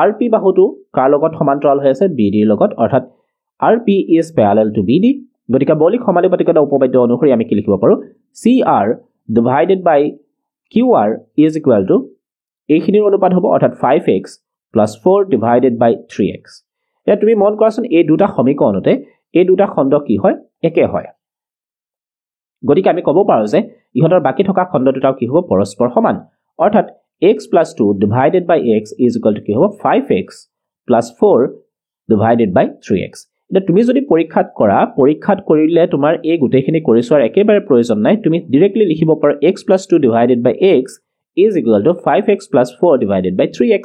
RP বাহুটো কাৰ লগত সমান্তৰাল হৈ আছে BD ৰ লগত অৰ্থাৎ RP is parallel to BD গতিকে মৌলিক সমানুপাতিকতা উপপাদ্য অনুসৰি আমি কি লিখিব পাৰো CR divided by QR is equal to এইখিনিৰ অনুপাত হ'ব অৰ্থাৎ 5x + 4 divided by 3x এতিয়া তুমি মন কৰাচোন এই দুটা সমীকৰণতে এই দুটা খণ্ড কি হয় একে হয় গতিকে আমি ক'ব পাৰো যে ইহতৰ বাকি থকা খণ্ড দুটাও কি হ'ব পৰস্পৰ সমান অৰ্থাৎ x + 2 divided by x is equal to কি হ'ব 5x + 4 divided by 3x এতিয়া তুমি যদি পৰীক্ষাত কৰিলে তোমাৰ এই গুটেখিনি কৰিছোৱাৰ একেবাৰে প্ৰয়োজন নাই তুমি ডাইৰেক্টলি লিখিব পাৰা x + 2 divided by x is equal to 5x + 4 divided by 3x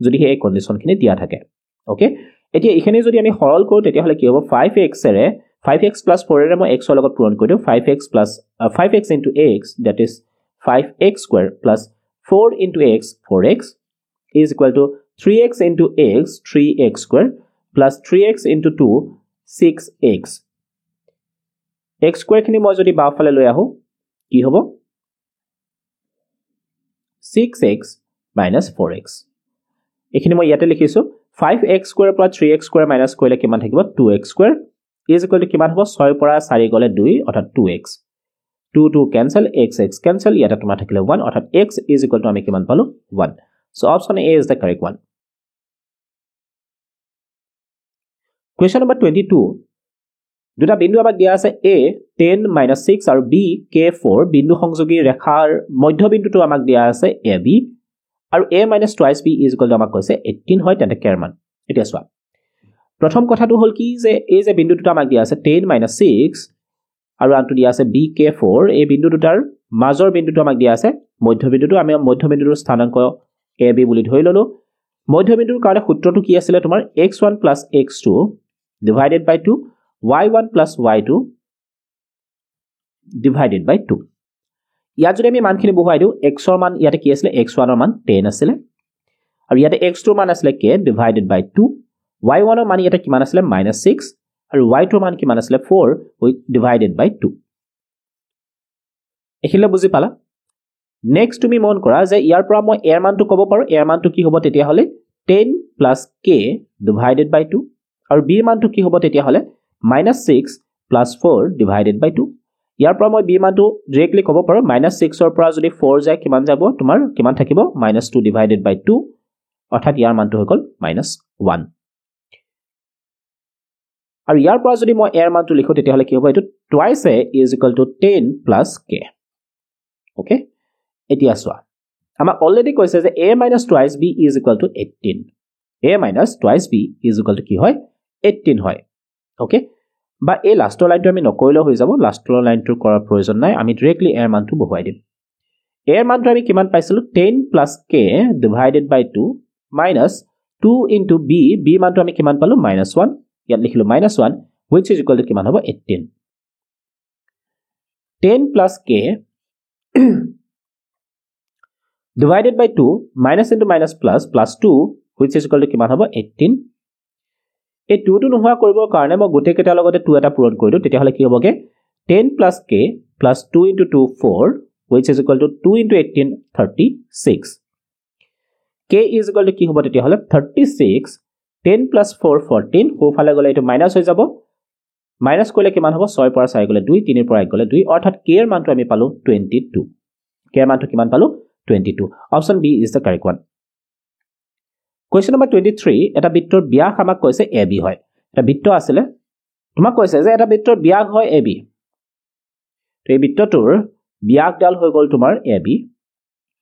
যদি এই কন্ডিশনখিনি দিয়া থাকে ওকে এতিয়া এখানে যদি আমি সৰল কৰো তেতিয়াহলে কি হ'ব 5x এৰে 5x + 4 এৰে মই x ৰ লগত পূৰণ কৰি দিও 5x into x that is 5x square plus 4 into x 4x is equal to 3x into x 3x square plus 3x into 2 6x x square খিনি মই যদি বাওফালে লৈ আহো কি হ'ব 6x minus 4x এখিনি মই ইয়াতে লিখিছো 5x square plus 3x square minus কৰিলে কিমান থাকিব 2x square is equal to কিমান হ'ব 6 পৰা 4 গলে 2 অৰ্থাৎ 2x 2 cancel x cancel ইয়াতে তোমাৰ থাকিলে 1 অৰ্থাৎ x is equal to আমি কিমান পালো 1 so option A is the correct one question number 22 দুটা বিন্দু আমাক দিয়া আছে A 10 - 6 আৰু B K4 বিন্দু সংযোগী ৰেখাৰ মধ্যবিন্দুটো আমাক দিয়া আছে AB আৰু A - twice B is equal to আমাক কৈছে 18 হয় তেন্তে কেৰ মান এতিয়া চোৱা প্ৰথম কথাটো হল কি যে এই যে বিন্দু দুটা আমাক দিয়া আছে 10 - 6 আৰু আনটো দিয়া আছে BK4 এই বিন্দু দুটাৰ মাজৰ বিন্দুটো আমাক দিয়া আছে মধ্যবিন্দুটো আমি মধ্যবিন্দুৰ স্থানাংক AB বুলি ধৰি ললো মধ্যবিন্দুৰ কাৰণে সূত্ৰটো কি আছিল তোমাৰ x1 + x2 divided by 2 y1 + y2 divided by 2 ইয়াত যদি আমি মানখিনি বহুৱাই দিও x ৰ মান ইয়াতে কি আছিল x1 ৰ মান 10 আছিল আৰু ইয়াতে x2 ৰ মান আছিল k divided by 2 y1 ৰ মান ইয়াতে কিমান আছিল -6 আৰু y2 ৰ মান কিমান আছিল 4 divided by 2 এখিলে বুজি পালা নেক্সট তুমি মন কৰা যে ইয়াৰ পৰা মই এৰ মানটো ক'ব পাৰো এৰ মানটো কি হ'ব তেতিয়া হলে 10 + k divided by 2 আৰু b মানটো কি হ'ব তেতিয়া হলে -6 + 4 divided by 2 ইয়াৰ পৰা মই b মানটো ডাইৰেক্টলি ক'ব পাৰো -6 ৰ পৰা যদি 4 যায় কিমান যাব তোমাৰ কিমান থাকিব -2 divided by 2 অৰ্থাৎ ইয়াৰ মানটো হৈ গল -1 আৰু ইয়াৰ পৰা যদি মই এৰ মানটো লিখো তেতিয়া হলে কি হ'ব এটো twice a is equal to 10 + k okay এতিয়া চোৱা আমাৰ অলৰেডি কৈছে যে a - twice b is equal to 18 a - twice b is equal to কি হয় 18 হয় ওকে বা এই লাষ্টৰ লাইনটো আমি নকৰিলেও হৈ যাব লাষ্টৰ লাইনটো কৰাৰ প্ৰয়োজন নাই আমি ডাইৰেক্টলি এৰ মানটো বহুৱাই দিম এৰ মানটো আমি কিমান পাইছিলো 10 + k divided by 2 minus 2 into b b মানটো আমি কিমান পালো -1 ইয়াত লিখিলো -1 which is equal to কিমান হ'ব 18 10 + k divided by 2 minus into minus plus plus 2 which is equal to কিমান হ'ব 18 এই 2 টো নোহোৱা কৰিবৰ কাৰণে মই গোটেই কেইটাৰ লগতে 2 এটা পূৰণ কৰিলো তেতিয়া হলে কি হ'বগে 10 plus k plus 2 into 2 4 which is equal to 2 into 18 36 k is equal to কি হ'ব তেতিয়া হলে 36 10 plus 4 14 হোফালে গলে এটো মাইনাস হৈ যাব মাইনাস কৰিলে কিমান হ'ব 6 পৰা 4 গলে 2 3 পৰা 1 গলে 2 অৰ্থাৎ k এর মানটো আমি পালো 22 k এর মানটো কিমান পালো 22 option B is the correct one question number 23 এটা বৃত্তৰ ব্যাস আমাক কৈছে ab হয় এটা বৃত্ত আছিল তোমাক কৈছে যে এটা বৃত্তৰ ব্যাস হয় ab তো এই বৃত্তটোৰ ব্যাসডাল হৈ গল তোমাৰ ab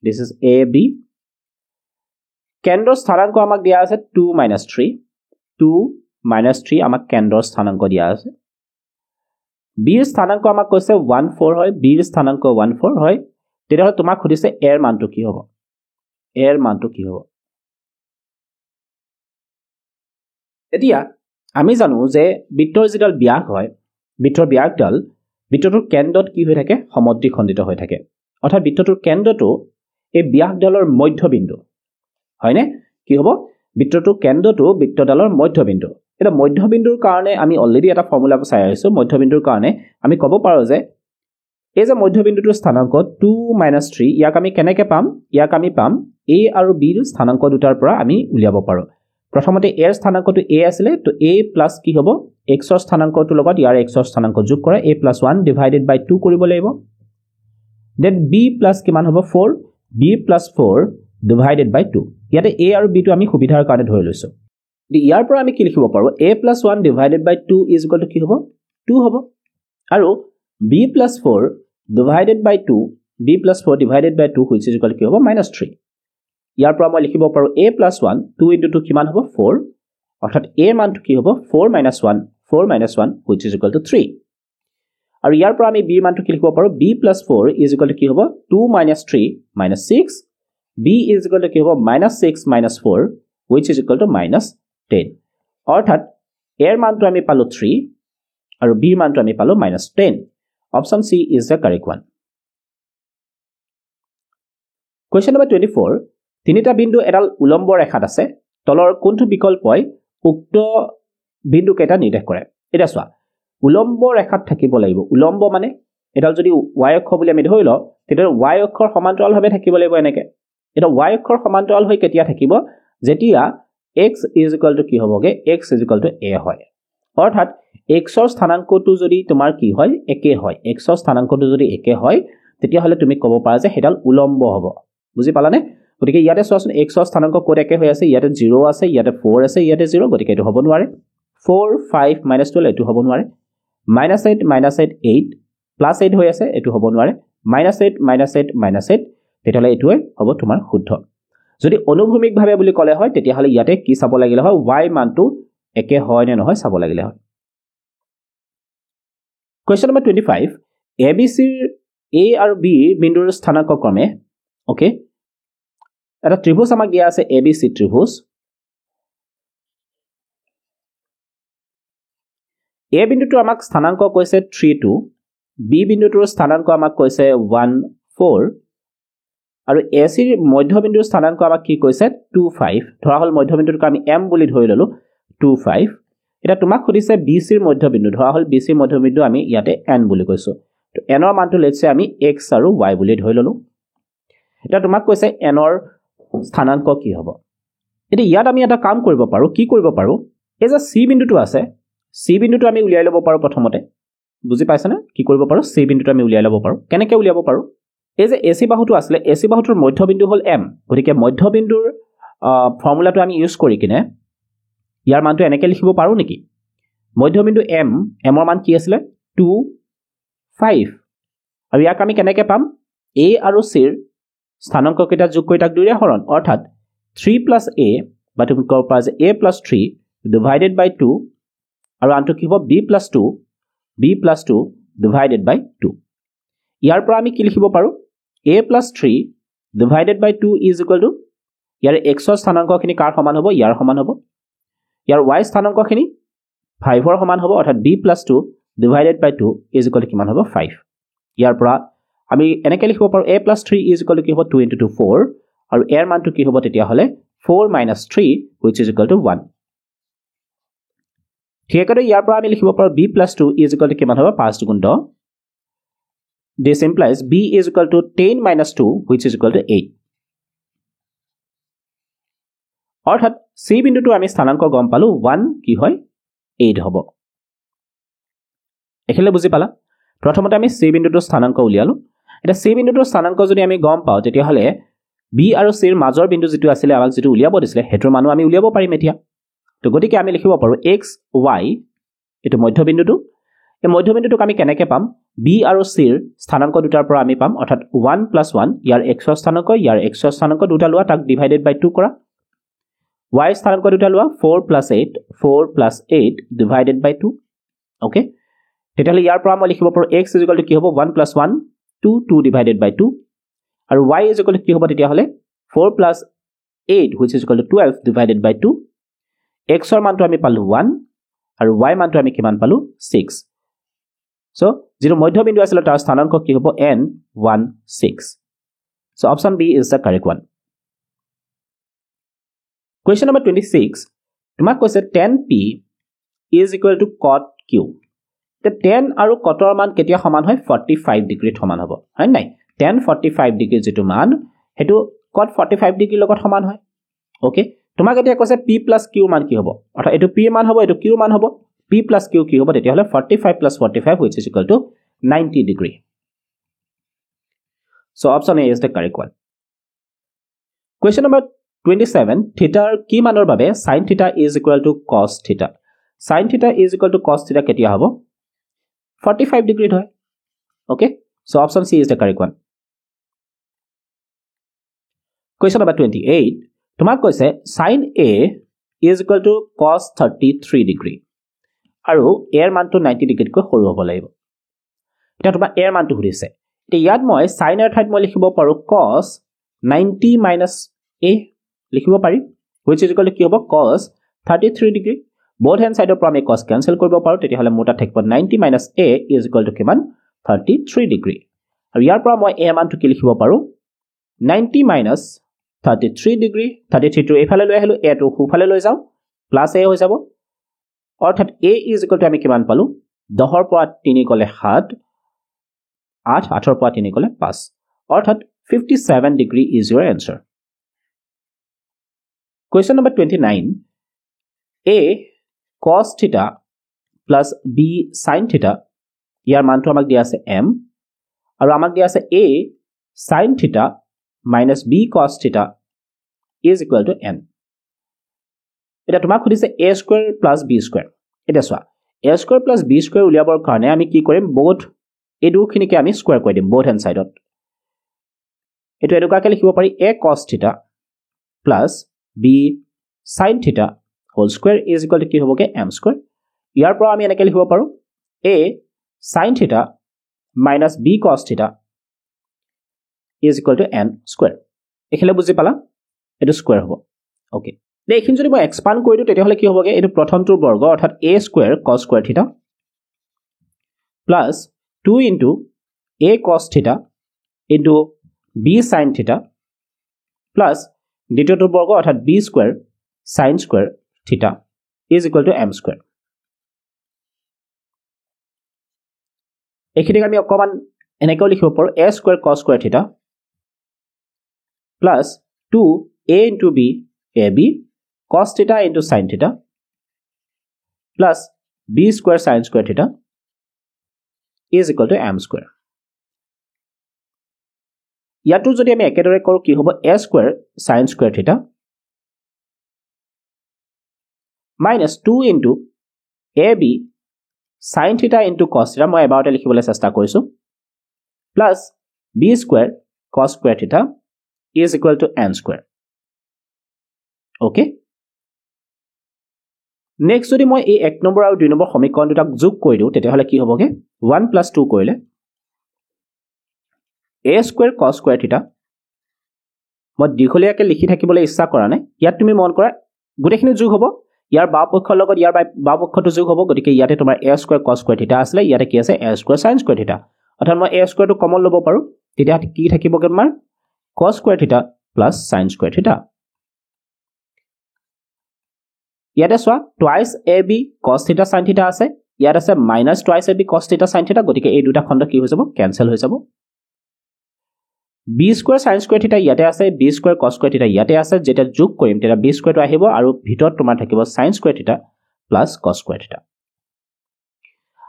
this is ab কেন্দ্ৰৰ স্থানাংক আমাক দিয়া আছে 2 - 3 আমাক কেন্দ্ৰৰ স্থানাংক দিয়া আছে b এর স্থানাংক আমাক কৈছে 1 4 হয় b এর স্থানাংক 1 4 হয় তেতিয়াহলে তোমাক খুদিছে a এর মানটো কি হ'ব a এর মানটো কি হ'ব এতিয়া আমি জানো যে বৃত্তৰ যিডাল ব্যাস হয় বৃত্তৰ ব্যাসডাল বৃত্তটোৰ কেন্দ্ৰত কি হৈ থাকে সমদ্বিখণ্ডিত হৈ থাকে অৰ্থাৎ বৃত্তটোৰ কেন্দ্ৰটো এই ব্যাসডালৰ মধ্যবিন্দু হয়নে কি হ'ব বৃত্তটোৰ কেন্দ্ৰটো বৃত্তডালৰ মধ্যবিন্দু এটা মধ্যবিন্দুৰ কাৰণে আমি অলৰেডি এটা ফৰ্মুলা চাই আহিছো মধ্যবিন্দুৰ কাৰণে আমি ক'ব পাৰো যে এই যে মধ্যবিন্দুটোৰ স্থানাংক 2 - 3 ইয়াক আমি কেনেকৈ পাম ইয়াক আমি পাম a আৰু b ৰ স্থানাংক দুটাৰ পৰা আমি উলিয়াব পাৰো প্ৰথমতে a এৰ স্থানাংকটো a আছিল তো a প্লাস কি হ'ব x এৰ স্থানাংকটোৰ লগত ইয়াৰ x এৰ স্থানাংক যোগ কৰা a + 1 ডিভাইডেড বাই 2 কৰিব লাগিব দেন b প্লাস কিমান হ'ব 4 b + 4 ডিভাইডেড বাই 2 ইয়াতে a আৰু b টো আমি সুবিধাৰ কাৰণে ধৰি লৈছো ইয়াৰ পৰা আমি কি লিখিব পাৰো a + 1 divided by 2 is equal to কি হ'ব 2 হ'ব আৰু b + 4 divided by 2 b + 4 divided by 2 which is equal to কি হ'ব -3 ইয়াৰ পৰা মই লিখিব পাৰো a + 1 2 into 2 কিমান হ'ব 4 অৰ্থাৎ a মানটো কি হ'ব 4 - 1 which is equal to 3 আৰু ইয়াৰ পৰা আমি b মানটো কি লিখিব পাৰো b + 4 is equal to কি হ'ব 2 - 3 - 6 b is equal to কি হ'ব -6 - 4 which is equal to -10 অৰ্থাৎ a এৰ মানটো আমি পালো 3 আৰু b এর মানটো আমি পালো -10 option C is the correct one question number 24 তিনিটা বিন্দু এডাল উলম্ব ৰেখাত আছে তলৰ কোনটো বিকল্পই উক্ত বিন্দু কেটা নিৰ্দেশ কৰে এটা চোৱা উলম্ব ৰেখাত থাকিব লাগিব উলম্ব মানে এডাল যদি y অক্ষ বুলি আমি ধৰি লও তেতিয়া y অক্ষৰ সমান্তৰালভাৱে থাকিব লাগিব এনেকে এটা y অক্ষৰ সমান্তৰাল হৈ কেতিয়া থাকিব যেতিয়া x is equal to কি হ'বগে x is equal to a হয় অৰ্থাৎ x এৰ স্থানাঙ্কটো যদি তোমাৰ কি হয় একে হয় x এৰ স্থানাঙ্কটো যদি একে হয় তেতিয়া হলে তুমি ক'ব পাৰা যে হেডাল উলম্ব হ'ব বুজি পালানে গতিকে ইয়াতে চোৱাচোন x এর স্থানাঙ্ক কোড একে হৈ আছে ইয়াতে 0 আছে ইয়াতে 4 আছে ইয়াতে 0 গতিকে এটো হ'ব নোৱাৰে 4 5 - 12 এটো হ'ব নোৱাৰে -8 - 8 +8 হৈ আছে এটো হ'ব নোৱাৰে -8 - 8 তেতিয়াহলে এটোৱে হ'ব তোমাৰ শুদ্ধ যদি অনুভূমিকভাৱে বুলি ক'লে হয় তেতিয়াহলে ইয়াতে কি চাব লাগিলে হয় y মানটো একে হয় নে নহয় চাব লাগিলে হয় question number 25 abc a আৰু b বিন্দুৰ স্থানাংক ক্ৰমে ওকে এটা ত্ৰিভুজ আমাক দিয়া আছে abc ত্ৰিভুজ a বিন্দুটো আমাক স্থানাংক কৈছে 3 2 b বিন্দুটোৰ স্থানাংক আমাক কৈছে 1 4 আৰু ac ৰ মধ্যবিন্দুৰ স্থানাংক আমাক কি কৈছে 2 5 ধৰা হল মধ্যবিন্দুটোক আমি m বুলি ধৰি ললো 2 5 এটা তোমাক খুদিছে bc ৰ মধ্যবিন্দু ধৰা হল bc ৰ মধ্যবিন্দু আমি ইয়াতে n বুলি কৈছো তো n ৰ মানটো লেটছে আমি x আৰু y বুলি ধৰি ললো এটা তোমাক কৈছে n ৰ স্থানাংক কি হ'ব এটা ইয়াত আমি এটা কাম কৰিব পাৰো কি কৰিব পাৰো এই যে c বিন্দুটো আছে c বিন্দুটো আমি উলিয়াই লব পাৰো প্ৰথমতে বুজি পাইছা না কি কৰিব পাৰো c বিন্দুটো আমি উলিয়াই লব পাৰো কেনেকৈ উলিয়াব পাৰো এই যে ac বাহুটো আছিল ac বাহুটোৰ মধ্যবিন্দু হল m গতিকে মধ্যবিন্দুৰ ফৰ্মুলাটো আমি ইউজ কৰি কিনে ইয়াৰ মানটো এনেকৈ লিখিব পাৰো নেকি মধ্যবিন্দু m m ৰ মান কি আছিল 2 5 আৰু ইয়াক আমি কেনেকৈ পাম a আৰু c ৰ স্থানাংক কেইটা যোগ কৰি তাক 2 ৰে হৰণ অৰ্থাৎ 3 + a বা তুমি ক'ব পাৰা যে a + 3 ডিভাইডেড বাই 2 আৰু আনটো কি হ'ব b + 2 ডিভাইডেড বাই 2 ইয়াৰ পৰা আমি কি লিখিব পাৰো a + 3 divided by 2 is equal to ইয়াৰ x ৰ স্থানাংকখিনি কাৰ সমান হ'ব ইয়াৰ সমান হ'ব ইয়াৰ y স্থানাংকখিনি 5 ৰ সমান হ'ব অৰ্থাৎ b + 2 divided by 2 is equal to কিমান হ'ব 5 ইয়াৰ পৰা আমি এনেকৈ লিখিব পাৰো a + 3 ইজ ইকুৱেল টু কি হ'ব 2 * 2 4 আৰু a ৰ মানটো কি হ'ব তেতিয়া হলে 4 - 3 which is equal to 1 ঠিক আছে ইয়াৰ পৰা আমি লিখিব পাৰো b + 2 is equal to কিমান হ'ব 5 * 10 this implies b is equal to 10 - 2 which is equal to 8 অৰ্থাৎ c বিন্দুটো আমি স্থানাংক গম পালো 1 কি হয় 8 হ'ব এখিলে বুজি পালা প্ৰথমতে আমি c বিন্দুটো স্থানাংক উলিয়ালো এটা c বিন্দুটোৰ স্থানাংক যদি আমি গম পাও তেতিয়া হলে b আৰু c ৰ মাজৰ বিন্দু যেটো আছিল আমাক যেটো উলিয়াব দিছিলে হেতৰ মানো আমি উলিয়াব পাৰিম এতিয়া তো গতিকে আমি লিখিব পাৰো x y এটো মধ্যবিন্দুটো এই মধ্যবিন্দুটোক আমি কেনেকৈ পাম b আৰু c ৰ স্থানাংক দুটাৰ পৰা আমি পাম অৰ্থাৎ 1 + 1 ইয়াৰ x ৰ স্থানাংক ইয়াৰ x ৰ স্থানাংক দুটা লোৱা তাক ডিভাইডেড বাই 2 কৰা y স্থানাংক দুটা লোৱা 4 + 8 ডিভাইডেড বাই 2 ওকে তেতিয়াহলে ইয়াৰ পৰা মই লিখিব পাৰো x কি হ'ব 1 + 1 2 ডিভাইডেড বাই 2 আৰু y কি হ'ব তেতিয়া হলে 4 + 8 which is equal to 12 divided by 2 x ৰ মানটো আমি পালো 1 আৰু y মানটো আমি কিমান পালো 6 so যেটো মধ্যবিন্দু আছিল তাৰ স্থানাংক কি হ'ব n 1 6 so option b is the correct one question number 26 তোমাক কৈছে 10p is equal to cot q তে 10 আৰু cot ৰ মান কেতিয়া সমান হয় 45 ডিগ্ৰী সমান হ'ব হয় নাই 10 45 ডিগ্ৰী যেটো মান হেতু cot 45 ডিগ্ৰী লগত সমান হয় ওকে তোমাক এতিয়া কৈছে p + q মান কি হ'ব অৰ্থাৎ এটো p মান হ'ব এটো q মান হ'ব p + q কি হ'ব তেতিয়া হলে 45 + 45 which is equal to 90 degree so option a is the correct one question number 27 theta কি মানৰ বাবে sin theta is equal to cos theta sin theta is equal to cos theta কেতিয়া হ'ব 45 degree হয় okay so option c is the correct one question number 28 তোমাক কৈছে sin a is equal to cos 33 degree আৰু a ৰ মানটো 90 ডিগ্ৰীত কৈ সৰু হ'ব লাগিব এটা তোমাৰ a ৰ মানটো সুধিছে এতিয়া ইয়াত মই sin ৰ ঠাইত মই লিখিব পাৰো cos 90 - a লিখিব পাৰি which is equal to কি হ'ব cos 33 degree both hand side পৰা আমি cos cancel কৰিব পাৰো তেতিয়া হলে মোটা থাকিব 90 - a is equal to কিমান 33 degree আৰু ইয়াৰ পৰা মই a মানটো কি লিখিব পাৰো 90 - 33 degree 33 টো এফালে লৈ আহিলো a টো খুফালে লৈ যাও প্লাস a হৈ যাব অৰ্থাৎ a is equal to আমি কিমান পালো 10 ৰ পৰা 3 গলে 7 8 8 ৰ পৰা 3 গলে 5 অৰ্থাৎ 57 degree is your answer question number 29 a cos theta plus b sin theta ইয়াৰ মানটো আমাক দিয়া আছে m আৰু আমাক দিয়া আছে a sin theta minus b cos theta is equal to n এটা তোমাক খুদিছে a square plus b square এটা সোয়া a square plus b square উলিয়াবৰ কাৰণে আমি কি কৰিম both এই দুখিনিকে আমি স্কয়াৰ কৰি দিম both hand sideত এটো এডুকাকে লিখিব পাৰি a cos theta plus b sin theta whole square is equal to কি হ'বগে m square ইয়াৰ পৰা আমি এনেকৈ লিখিব পাৰো a sin theta minus b cos theta is equal to n square এখিলে বুজি পালা এটো স্কয়াৰ হ'ব ওকে দেখিন যদি মই এক্সপান্ড কৰি দিও তেতিয়া হলে কি হ'বগে এটো প্ৰথমটোৰ বৰ্গ অৰ্থাৎ a square cos square theta plus 2 into a cos theta into b sin theta plus দ্বিতীয়টোৰ বৰ্গ অৰ্থাৎ b square sin square theta is equal to m square এখিনিক আমি অকমান এনেকৈ লিখিব পাৰো a square cos square theta plus 2a into b ab cos theta into sin theta plus b square sin square theta is equal to m square ইয়াটো যদি আমি একেদৰে কৰো কি হ'ব a square sin square theta minus 2 into ab sin theta into cos theta মই এবাৰতে লিখিবলৈ চেষ্টা কৰিছো plus b square cos square theta is equal to n square okay next যদি মই এই 1 নম্বৰ আৰু 2 নম্বৰ সমীকৰণ দুটাক যোগ কৰি দিও তেতিয়া হলে কি হ'বগে 1 plus 2 কৰিলে a square cos square theta মই দীঘলীয়াকে লিখি থাকিবলৈ ইচ্ছা কৰা নাই ইয়াত তুমি মন কৰা গুটেখিনি যোগ হ'ব ইয়াৰ বাও পক্ষৰ লগত ইয়াৰ বাও পক্ষটো যোগ হ'ব গতিকে ইয়াতে তোমাৰ a square cos square theta আছিল ইয়াতে কি আছে a square sin square theta অৰ্থাৎ মই a square টো কমন ল'ব পাৰো তেতিয়া কি থাকিবগে তোমাৰ cos square theta plus sin square theta. ইয়াতে চোৱা twice ab cos theta sin theta আছে ইয়াত আছে minus twice ab cos theta sin theta গতিকে এই দুটা খণ্ড কি হৈ যাব ক্যান্সেল হৈ যাব b square sin square theta ইয়াতে আছে b square cos square theta ইয়াতে আছে যেটা যোগ কৰিম তেটা b square টো আহিব আৰু ভিতৰত তোমাৰ থাকিব sin square theta plus cos square theta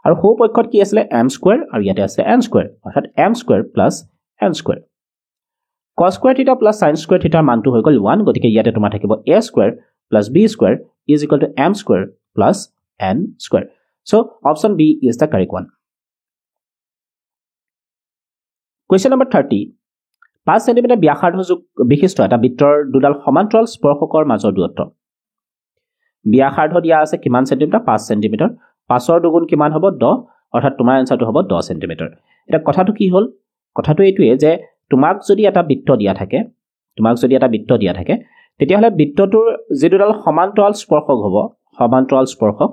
আৰু হো পক্ষত কি আছিল m square আৰু ইয়াতে আছে n square অৰ্থাৎ m square plus n square cos square theta plus sin square theta মানটো হৈ গল 1 গতিকে ইয়াতে তোমাৰ থাকিব a square plus b square is equal to m square plus n square. So option B is the correct one. Question number 30. 5 cm ব্যাসাৰ্ধ বিশিষ্ট এটা বৃত্তৰ দুডাল সমান্তৰাল স্পৰ্শকৰ মাজৰ দূৰত্ব ব্যাসাৰ্ধ দিয়া আছে কিমান সেন্টিমিটাৰ 5 সেন্টিমিটাৰ 5 ৰ দুগুণ কিমান হ'ব 10 অৰ্থাৎ তোমাৰ আনসাৰটো হ'ব 10 সেন্টিমিটাৰ এটা কথাটো কি হ'ল কথাটো এইটোৱে যে তোমাক যদি এটা বৃত্ত দিয়া থাকে তেতিয়াহলে বৃত্তটোৰ যে দুডাল সমান্তৰাল স্পৰ্শক হ'ব সমান্তৰাল স্পৰ্শক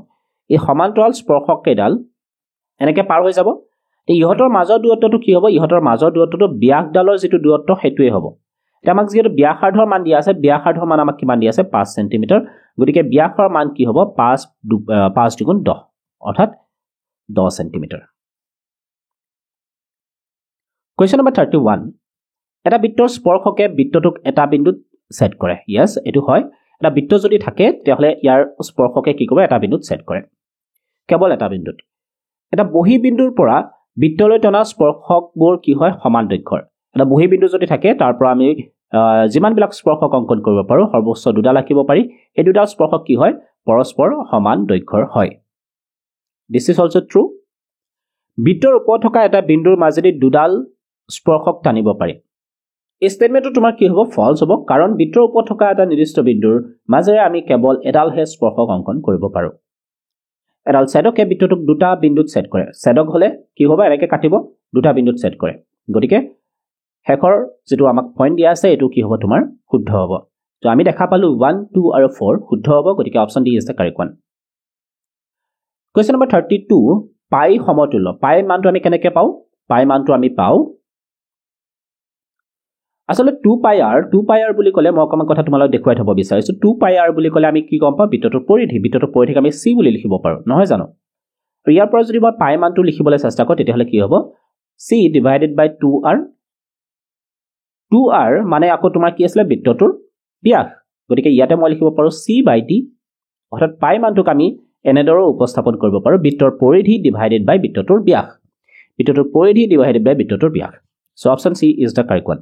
এই সমান্তৰাল স্পৰ্শক কেডাল এনেকৈ পাৰ হৈ যাব ইহতৰ মাজৰ দূৰত্বটো কি হ'ব ইহতৰ মাজৰ দূৰত্বটো ব্যাসডালৰ যেটো দূৰত্ব হেতুৱে হ'ব এটা আমাক যেটো ব্যাসাৰ্ধৰ মান দিয়া আছে ব্যাসাৰ্ধৰ মান আমাক কিমান দিয়া আছে 5 সেন্টিমিটাৰ গতিকে ব্যাসৰ মান কি হ'ব 5 দুগুণ 10 অৰ্থাৎ 10 সেন্টিমিটাৰ Question number 31 এটা বৃত্তৰ স্পৰ্শকে বৃত্তটোক এটা বিন্দুত সেট কৰে yes এটো হয় এটা বৃত্ত যদি থাকে তেতিয়াহলে ইয়াৰ স্পৰ্শকে কি কৰিব এটা বিন্দুত সেট কৰে কেৱল এটা বিন্দুত এটা বহি বিন্দুৰ পৰা বৃত্তলৈ টনা স্পৰ্শকবোৰ কি হয় সমান দৈৰ্ঘ্যৰ এটা বহি বিন্দু যদি থাকে তাৰ পৰা আমি যিমান বিলাক স্পৰ্শক অংকন কৰিব পাৰো সৰ্বোচ্চ দুডাল আঁকিব পাৰি এই দুডাল স্পৰ্শক কি হয় পৰস্পৰ সমান দৈৰ্ঘ্যৰ হয় This is also true বৃত্তৰ ওপৰত থকা এটা বিন্দুৰ মাজেদি দুডাল স্পৰ্শক টানিব পাৰি এই স্টেটমেন্টটো তোমাৰ কি হ'ব ফলছ হ'ব কাৰণ বৃত্তৰ ওপৰত থকা এটা নিৰ্দিষ্ট বিন্দুৰ মাজেৰে আমি কেৱল এডাল হে স্পৰ্শক অংকন কৰিব পাৰো এডাল ছেদকে বৃত্তটোক দুটা বিন্দুত সেট কৰে ছেদক হলে কি হ'ব এনেকৈ কাটিব দুটা বিন্দুত সেট কৰে গতিকে হেকৰ যেটো আমাক পইণ্ট দিয়া আছে এটো কি হ'ব তোমাৰ শুদ্ধ হ'ব তো আমি দেখা পালো 1 2 আৰু 4 শুদ্ধ হ'ব গতিকে option D is the correct one Question number 32 পাই সমতুল্য পাই মানটো আমি কেনেকৈ পাও পাই মানটো আমি পাও আসলে 2 পাই r বুলি ক'লে মই অকমান কথা তোমালৈ দেখুৱাই থব বিচাৰিছো 2 পাই r বুলি ক'লে আমি কি গম পাওঁ বৃত্তটোৰ পৰিধিক আমি c বুলি লিখিব পাৰো নহয় জানো আৰু ইয়াৰ পৰা যদি মই পাই মানটো লিখিবলৈ চেষ্টা কৰো তেতিয়াহলে কি হ'ব c divided by 2r 2r মানে আকৌ তোমাৰ কি আছিল বৃত্তটোৰ ব্যাস গতিকে ইয়াতে মই লিখিব পাৰো c by d অৰ্থাৎ পাই মানটোক আমি এনেদৰে উপস্থাপন কৰিব পাৰো বৃত্তৰ পৰিধি divided by বৃত্তটোৰ ব্যাস বৃত্তটোৰ পৰিধি divided by বৃত্তটোৰ Vyas so option c is the correct one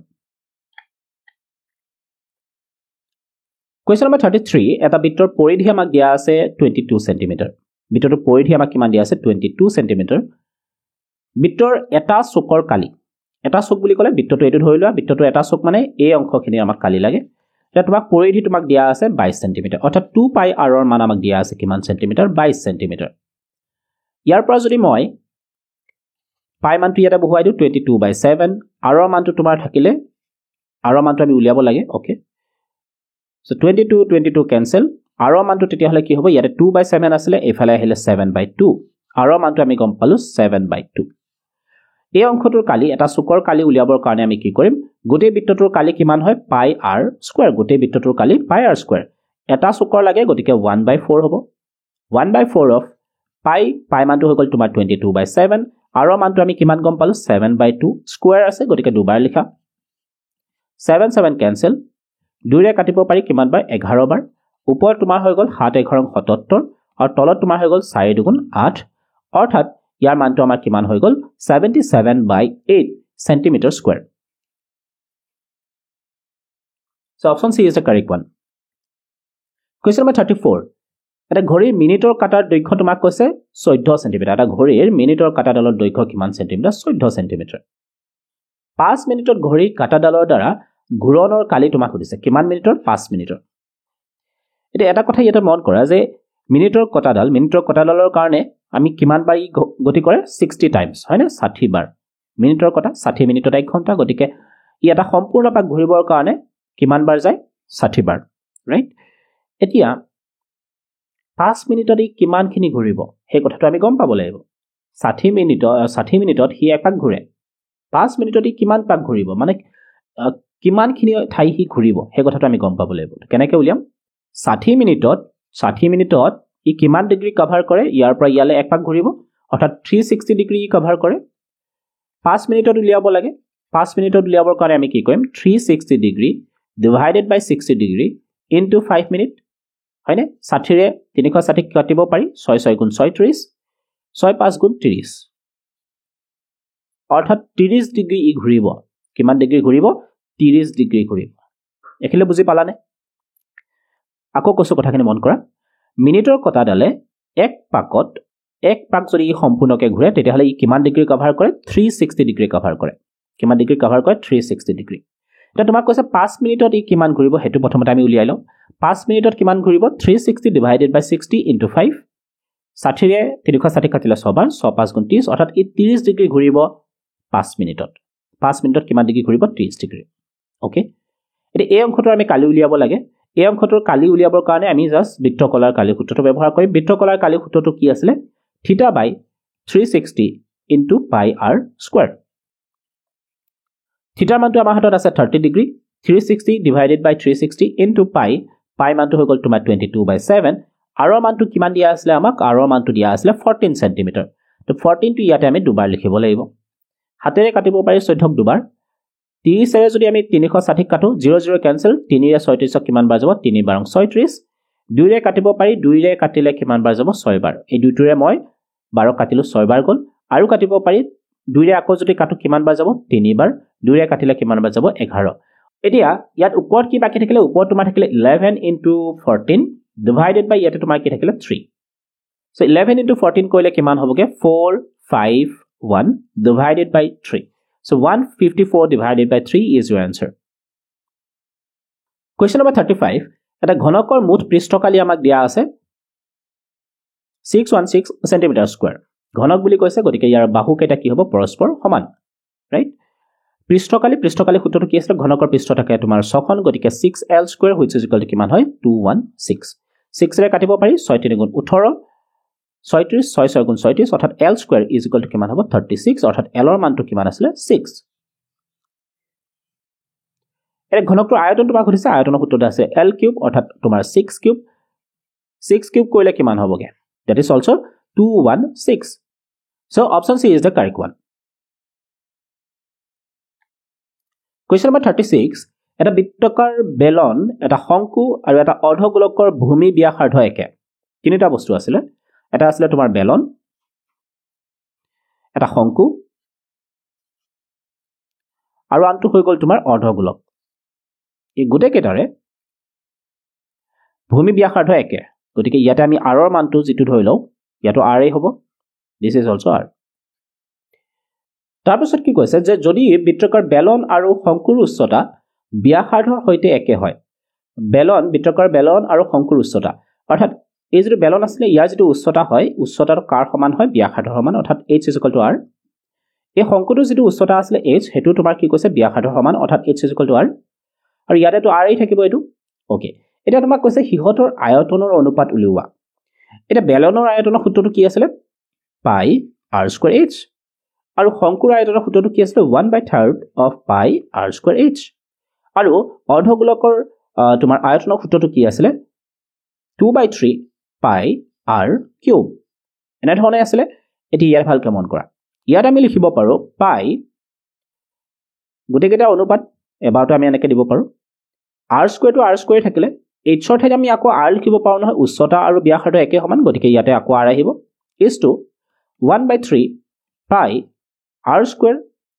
Question number 33 এটা বৃত্তৰ পৰিধি আমাক দিয়া আছে 22 সেন্টিমিটাৰ বৃত্তৰ পৰিধি আমাক কিমান দিয়া আছে 22 সেন্টিমিটাৰ বৃত্তৰ এটা চুকৰ কালি এটা চুক বুলি ক'লে বৃত্তটো এটো ধৰি লোৱা বৃত্তটো এটা চুক মানে এই অংশখিনি আমাক কালি লাগে এটা তোমাক পৰিধি তোমাক দিয়া আছে 22 সেন্টিমিটাৰ অৰ্থাৎ 2 পাই r ৰ মান আমাক দিয়া আছে কিমান সেন্টিমিটাৰ 22 সেন্টিমিটাৰ ইয়াৰ পৰা যদি মই পাই মানটো ইয়াতে বহুৱাই দিও 22/7 r ৰ মানটো তোমাৰ থাকিলে r ৰ মানটো আমি উলিয়াব লাগে ওকে So 22 cancel r ৰ মানটো তেতিয়া হলে কি হ'ব ইয়াতে 2/7 আছিল এফালে আহিলে 7/2 r ৰ মানটো আমি গম পালো 7/2 এই অংশটোৰ কালি এটা চুকৰ কালি উলিয়াবৰ কাৰণে আমি কি কৰিম গোটেই বৃত্তটোৰ কালি কিমান হয় পাই r স্কয়াৰ গোটেই বৃত্তটোৰ কালি পাই r স্কয়াৰ এটা চুকৰ লাগে গতিকে 1/4 হ'ব 1/4 অফ পাই মানটো হৈ গল তোমাৰ 22/7 r ৰ মানটো আমি কিমান গম পালো 7/2 স্কয়াৰ আছে গতিকে দুবাৰ লিখা 7 cancel দুইৰে কাটিব পাৰি কিমান বাৰ 11 বাৰ ওপৰ তোমাৰ হৈ গল 7 11 77 আৰু তলত তোমাৰ হৈ গল 4 দুগুণ 8 অৰ্থাৎ ইয়াৰ মানটো আমাৰ কিমান হৈ গল 77/8 centimetre square So option C is the correct one Question number 34 এটা ঘড়ীৰ মিনিটৰ কাটাৰ দৈৰ্ঘ্য তোমাক কৈছে 14 সেন্টিমিটাৰ এটা ঘড়ীৰ মিনিটৰ কাটাডালৰ দৈৰ্ঘ্য কিমান সেন্টিমিটাৰ 14 সেন্টিমিটাৰ 5 মিনিটত ঘড়ী কাটাডালৰ দ্বাৰা ঘূৰণৰ কালি তোমাক সুধিছে কিমান মিনিটৰ 5 মিনিটৰ এটা এটা কথা ইয়াতে মন কৰা যে মিনিটৰ কটাডালৰ কাৰণে আমি কিমান বাৰ গতি কৰে 60 টাইমছ হয় না 60 বাৰ মিনিটৰ কটা 60 মিনিটত 1 ঘণ্টা গতিকে ই এটা সম্পূৰ্ণ পাক ঘূৰিবৰ কাৰণে কিমান বাৰ যায় 60 বাৰ ৰাইট এতিয়া 5 মিনিটত ই কিমানখিনি ঘূৰিব সেই কথাটো আমি গম পাব লাগিব 60 মিনিটত হি এক পাক ঘূৰে 5 মিনিটত ই কিমান পাক ঘূৰিব মানে কিমানখিনি ঠাই সি ঘূৰিব সেই কথাটো আমি গম পাব লাগিব কেনেকৈ উলিয়াম 60 মিনিটত ই কিমান ডিগ্ৰী কভাৰ কৰে ইয়াৰ পৰা ইয়ালৈ এক পাক ঘূৰিব অৰ্থাৎ 360 ডিগ্ৰী কভাৰ কৰে 5 মিনিটত উলিয়াব লাগে 5 মিনিটত উলিয়াবৰ কাৰণে আমি কি কৰিম 360 ডিগ্ৰী ডিভাইডেড বাই 60 ডিগ্ৰী ইনটু 5 মিনিট হয়নে 60 ৰে 360 কাটিব পাৰি 6 6 গুণ 36 6 5 গুণ 30 অৰ্থাৎ 30 ডিগ্ৰী ই ঘূৰিব কিমান ডিগ্ৰী ঘূৰিব 30 ডিগ্ৰী ঘূৰিব এখিলে বুজি পালানে আকৌ কৈছো কথাখিনি মন কৰা মিনিটৰ কটাডালে এক পাক যদি ই সম্পূৰ্ণকৈ ঘূৰে তেতিয়াহ'লে ই কিমান ডিগ্ৰী কভাৰ কৰে 360 ডিগ্ৰী কভাৰ কৰে কিমান ডিগ্ৰী কভাৰ কৰে 360 ডিগ্ৰী এটা তোমাক কৈছে 5 মিনিটত ই কিমান ঘূৰিব হেতু প্ৰথমতে আমি উলিয়াই লওঁ 5 মিনিটত কিমান ঘূৰিব 360 ডিভাইডেড বাই 60 ইনটু 5 60 ৰে 360 কাটিলে 6 বাৰ 6 5 গুণ 30 অৰ্থাৎ ই 30 ডিগ্ৰী ঘূৰিব 5 মিনিটত কিমান ডিগ্ৰী ঘূৰিব 30 ডিগ্ৰী ওকে এতিয়া এই অংকটো আমি কালি উলিয়াব লাগে এই অংকটোৰ কালি উলিয়াবৰ কাৰণে আমি জাস্ট বৃত্তকলাৰ কালি সূত্ৰটো ব্যৱহাৰ কৰিম বৃত্তকলাৰ কালি সূত্ৰটো কি আছিল থিটা বাই 360 ইনটু পাই আৰ স্কয়াৰ থিটাৰ মানটো আমাৰ হাতত আছে 30 ডিগ্ৰী 360 ডিভাইডেড বাই 360 ইনটু পাই মানটো হৈ গ'ল তোমাৰ 22/7 আৰৰ মানটো কিমান দিয়া আছিল আমাক আৰৰ মানটো দিয়া আছিল 14 সেন্টিমিটাৰ তো 14 টো ইয়াতে আমি দুবাৰ লিখিব লাগিব হাতেৰে কাটিব পাৰি 14 দুবাৰ 30 ৰে যদি আমি 360 কাটো 0 0 কেনসেল 3 ৰে 36 কিমান বাৰ যাব 3 বাৰ 36 2 ৰে কাটিব পাৰি 2 ৰে কাটিলে কিমান বাৰ যাব 6 বাৰ এই দুইটোৰে মই 12 কাটিলো 6 বাৰ গল আৰু কাটিব পাৰি 2 ৰে আকৌ যদি কাটো কিমান বাৰ যাব 3 বাৰ 2 ৰে কাটিলে কিমান বাৰ যাব 11 এতিয়া ইয়াত ওপৰত কি বাকি থাকিলে ওপৰত তোমাৰ থাকিলে 11 ইনটু 14 ডিভাইডেড বাই ইয়াতে তোমাৰ কি থাকিলে 3 সো 11 ইনটু 14 কৰিলে কিমান হ'বগে 451 divided by 3 So 154 divided by 3 is your answer. Question number 35. এটা ঘনকৰ মুঠ পৃষ্ঠকালি আমাক দিয়া আছে 616 centimeter square. ঘনক বুলি কৈছে গতিকে ইয়াৰ বাহু কেইটা কি হ'ব পৰস্পৰ সমান ৰাইট পৃষ্ঠকালি সূত্ৰটো কি আছে ঘনকৰ পৃষ্ঠ থাকে তোমাৰ 6খন গতিকে 6l square which is equal to কিমান হয় 216 6 ৰে কাটিব পাৰি 6 3 গুণ 18 36 6 6 গুণ 36 অৰ্থাৎ l square is equal to কিমান হ'ব 36 অৰ্থাৎ l ৰ মানটো কিমান আছিল 6 এৰ ঘনকটোৰ আয়তন তোমাক সুধিছে আয়তনৰ সূত্ৰটো আছে l কিউব অৰ্থাৎ তোমাৰ 6 কিউব কৰিলে কিমান হ'বগে that is also 216 so option C is the correct one question number 36 এটা বৃত্তাকাৰ বেলন এটা শংকু আৰু এটা অৰ্ধগোলকৰ ভূমি ব্যাসাৰ্ধ একে তিনিটা বস্তু আছিল এটা আছিল তোমাৰ বেলন এটা শংকু আৰু আনটো হৈ গল তোমাৰ অৰ্ধগোলক এই গুটে কেটাৰে ভূমি ব্যাসাৰ্ধ একে গতিকে ইয়াতে আমি r ৰ মানটো যেটো ধৰি লও ইয়াটো r এই হ'ব this is also r তাৰপিছত কি কৈছে যে যদি বৃত্তাকাৰ বেলন আৰু শংকুৰ উচ্চতা ব্যাসাৰ্ধৰ সৈতে একে হয় বৃত্তাকাৰ বেলন আৰু শংকুৰ উচ্চতা অৰ্থাৎ এই যে বেলন আছে ইয়াৰ যেটো উচ্চতা হয় উচ্চতাৰ কাৰ সমান হয় ব্যাসাৰ্ধৰ সমান অৰ্থাৎ h = r এই শংকুটোৰ যেটো উচ্চতা আছে h হেতু তোমাৰ কি কৈছে ব্যাসাৰ্ধৰ সমান অৰ্থাৎ h = r আৰু ইয়াতে তো r এই থাকিব এটো ওকে এটা তোমাক কৈছে হিহতৰ আয়তনৰ অনুপাত উলিওৱা এটা বেলনৰ আয়তনৰ সূত্ৰটো কি আছিল পাই r² h আৰু শংকুৰ আয়তনৰ সূত্ৰটো কি আছিল 1/3 of pi r² h আৰু অৰ্ধগোলকৰ তোমাৰ আয়তনৰ সূত্ৰটো কি আছিল 2/3 pi r cube এনে ধৰণে আছিল এটি ইয়াৰ ভালকৈ মন কৰা ইয়াত আমি লিখিব পাৰো পাই গুটেকেটা অনুপাত এবাৰটো আমি এনেকৈ দিব পাৰো r² to r² থাকিলে h ৰ ঠাইত আমি আকৌ r লিখিব পাৰো নহয় উচ্চতা আৰু ব্যাসাৰ্ধ একে সমান গতিকে ইয়াতে আকৌ r আহিব is to 1/3 pi r²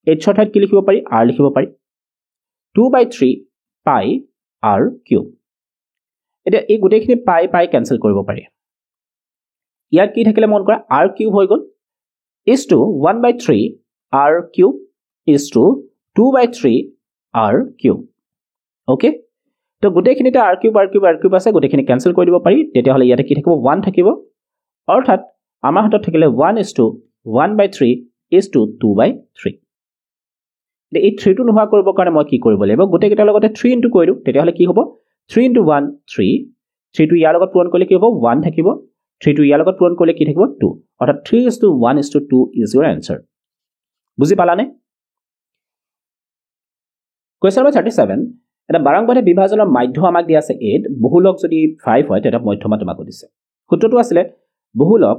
h ৰ ঠাইত কি লিখিব পাৰি r লিখিব পাৰি 2/3 pi r cube এটা এই গুটেখিনি পাই ক্যান্সেল কৰিব পাৰি ইয়াৰ কি থাকিলে মন কৰা r cube হৈ গল is to 1/3 r cube is to 2/3 r cube okay তো গুটেখিনিতে r cube আছে গুটেখিনি ক্যান্সেল কৰি দিব পাৰি তেতিয়া হলে ইয়াতে কি থাকিব 1 থাকিব অৰ্থাৎ আমাৰ হাতত থাকিলে 1 is to 1/3 is to 2/3 এই 3 টো নোহোৱা কৰিব কাৰণে মই কি কৰিব লাগিব গুটেকিটাৰ লগতে 3 ইনটু কৰিলো তেতিয়া হলে কি হ'ব 3 into 1 3 3 টো ইয়াৰ লগত পূৰণ কৰিলে কি হ'ব 1 থাকিব 3 টো ইয়াৰ লগত পূৰণ কৰিলে কি থাকিব 2 অৰ্থাৎ 3 is to 1 is to 2 is your answer বুজি পালানে Question number 37. এটা বাৰংবাৰে বিভাজনৰ মাধ্য আমাক দিয়া আছে 8, বহুলক যদি 5 হয় তেতিয়া মধ্যমা তোমাক দিছে। সূত্ৰটো আছিল বহুলক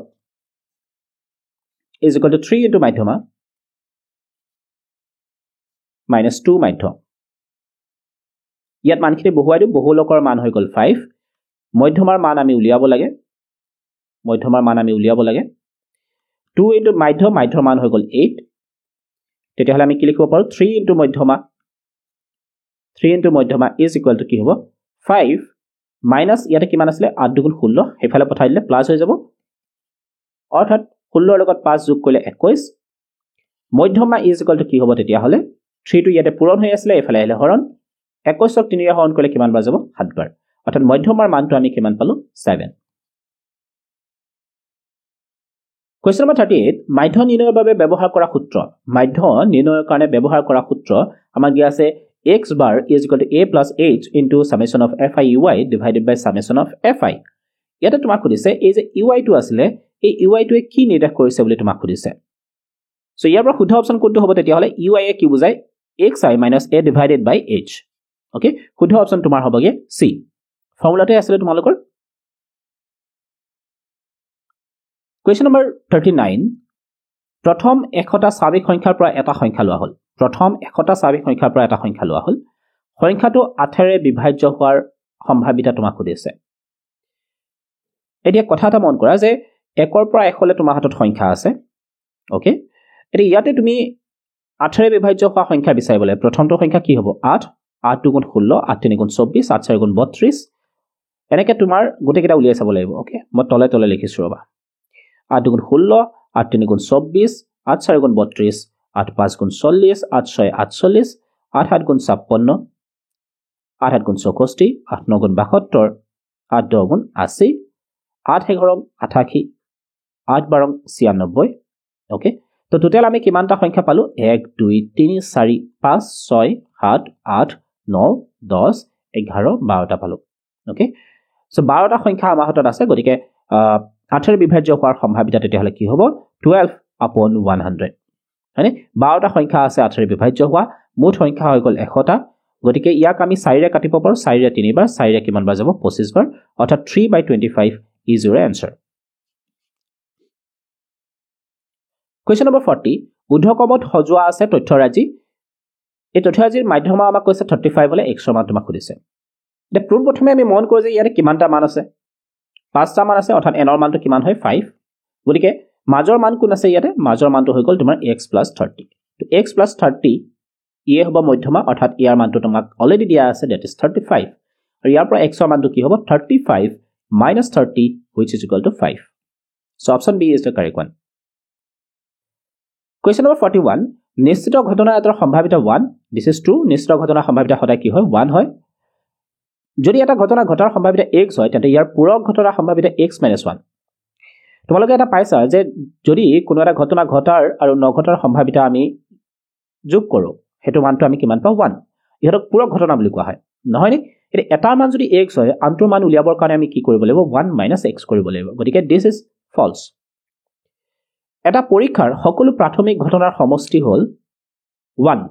is equal to 3 into মাধ্যমা minus 2 মাধ্য। ইয়াত মানখিনি বহুৱাই দিও, বহুলকৰ মান হৈ গল 5, মধ্যমাৰ মান আমি উলিয়াব লাগে। 2 into মাধ্যৰ মান হৈ গল 8, তেতিয়াহলে আমি কি লিখিব পাৰো 3 into মধ্যমা is equal to কি হ'ব 5 minus ইয়াতে কিমান আছিল 8 দুগুণ 16, হেফালে পঠাই দিলে প্লাস হৈ যাব, অৰ্থাৎ 16 লগত 5 যোগ কৰিলে 21, মধ্যমা is equal to কি হ'ব তেতিয়াহলে 3 টো ইয়াতে পূৰণ হৈ আছিল, এফালে আহিলে হৰণ, 21ক 3 ৰে হৰণ কৰিলে কিমান বাৰ যাব 7 বাৰ, অৰ্থাৎ মধ্যমাৰ মানটো আমি কিমান পালো 7। Question number 38. মাধ্য নিৰ্ণয়ৰ বাবে ব্যৱহাৰ কৰা সূত্ৰ। মাধ্য নিৰ্ণয়ৰ কাৰণে ব্যৱহাৰ কৰা সূত্ৰ আমাক দিয়া আছে x bar is equal to a plus h into summation of fi ui divided by summation of fi. ইয়াতে তোমাক খুদিছে এই যে ui টো আছিল, এই ui টোৱে কি নিৰ্দেশ কৰিছে বুলি তোমাক খুদিছে। সো ইয়াৰ পৰা শুদ্ধ অপচন কোনটো হ'ব তেতিয়াহলে ui এ কি বুজায় xi minus a divided by h। Okay, শুদ্ধ অপচন তোমাৰ হ'বগে c। ফৰ্মুলাতে আছিল তোমালোকৰ। Question number 39. প্ৰথম এশটা স্বাভাৱিক সংখ্যাৰ পৰা এটা সংখ্যা লোৱা হ'ল। সংখ্যাটো 8ৰে বিভাজ্য হোৱাৰ সম্ভাৱিতা তোমাক সুধিছে। এতিয়া কথা এটা মন কৰা যে 1ৰ পৰা 1 লৈ তোমাৰ হাতত সংখ্যা আছে। ওকে, এতিয়া ইয়াতে তুমি 8ৰে বিভাজ্য হোৱা সংখ্যা বিচাৰিব লাগে। প্ৰথমটো সংখ্যা কি হ'ব 8, 8 দুগুণ 16, 8 3 গুণ 24, 8 4 গুণ 32, এনেকৈ তোমাৰ গোটেইকেইটা উলিয়াই চাব লাগিব। ওকে, মই তলে তলে লিখিছো ৰবা। 8 দুগুণ 16, 8 3 গুণ 24, 8 4 গুণ 32, 8 5 গুণ 40, 8 6 48, 8 7 গুণ 56, 8 8 গুণ 64, 8 9 গুণ 72, 8 10 গুণ 80, 8 11 88, 8 12 96। ওকে, তো টোটাল আমি কিমানটা সংখ্যা পালো 1 2 3 4 5 6 7 8 9 10 11 12টা পালো। ওকে, সো 12টা সংখ্যা আমাৰ হাতত আছে, গতিকে 8ৰে বিভাজ্য হোৱাৰ সম্ভাৱিতা তেতিয়াহলে কি হ'ব 12/100। হয়নে, 12টা সংখ্যা আছে 8ৰে বিভাজ্য হোৱা, মুঠ সংখ্যা হৈ গল 100টা, গতিকে ইয়াক আমি 4ৰে কাটিব পাৰো, 4ৰে 3 বাৰ, 4ৰে কিমান বাৰ যাব 25 বাৰ, অৰ্থাৎ 3/25 is your answer। Question number 40. উদ্ধকমত সজোৱা আছে তথ্যৰাজি। এই তথ্যৰাজিৰ মাধ্যমা আমাক কৈছে 35 হলে x ৰ মান তোমাক সুধিছে। এতিয়া প্ৰথমে আমি মন কৰো যে ইয়াতে কিমানটা মান আছে 5টা মান আছে, অৰ্থাৎ n ৰ মানটো কিমান হয় 5, গতিকে মাজৰ মান কোন আছে ইয়াতে, মাজৰ মানটো হৈ গল তোমাৰ x + 30। তো x + 30 ইয়ে হ'ব মধ্যমা, অৰ্থাৎ ইয়াৰ মানটো তোমাক অলৰেডি দিয়া আছে, দ্যাট ইজ 35, আৰু ইয়াৰ পৰা x ৰ মানটো কি হ'ব 35 minus 30 which is equal to 5। So option B is the correct one। Question number 41. নিশ্চিত ঘটনা এটাৰ সম্ভাৱিতা 1, this is true। নিশ্চিত ঘটনাৰ সম্ভাৱিতা সদায় কি হয় 1 হয়। যদি এটা ঘটনা ঘটাৰ সম্ভাৱিতা x হয় তেন্তে ইয়াৰ পূৰক ঘটনাৰ সম্ভাৱিতা x - 1। তোমালোকে এটা পাইছা যে যদি কোনো এটা ঘটনা ঘটাৰ আৰু নঘটাৰ সম্ভাৱিতা আমি যোগ কৰো, হেতু মানটো আমি কিমান পাওঁ 1, ইহতক পূৰক ঘটনা বুলি কোৱা হয়, নহয় নে? এটা এটাৰ মান যদি x হয়, আনটোৰ মান উলিয়াবৰ কাৰণে আমি কি কৰিব লাগিব 1 - x কৰিব লাগিব, গতিকে this is false। এটা পৰীক্ষাৰ সকলো প্ৰাথমিক ঘটনাৰ সমষ্টি হ'ল 1,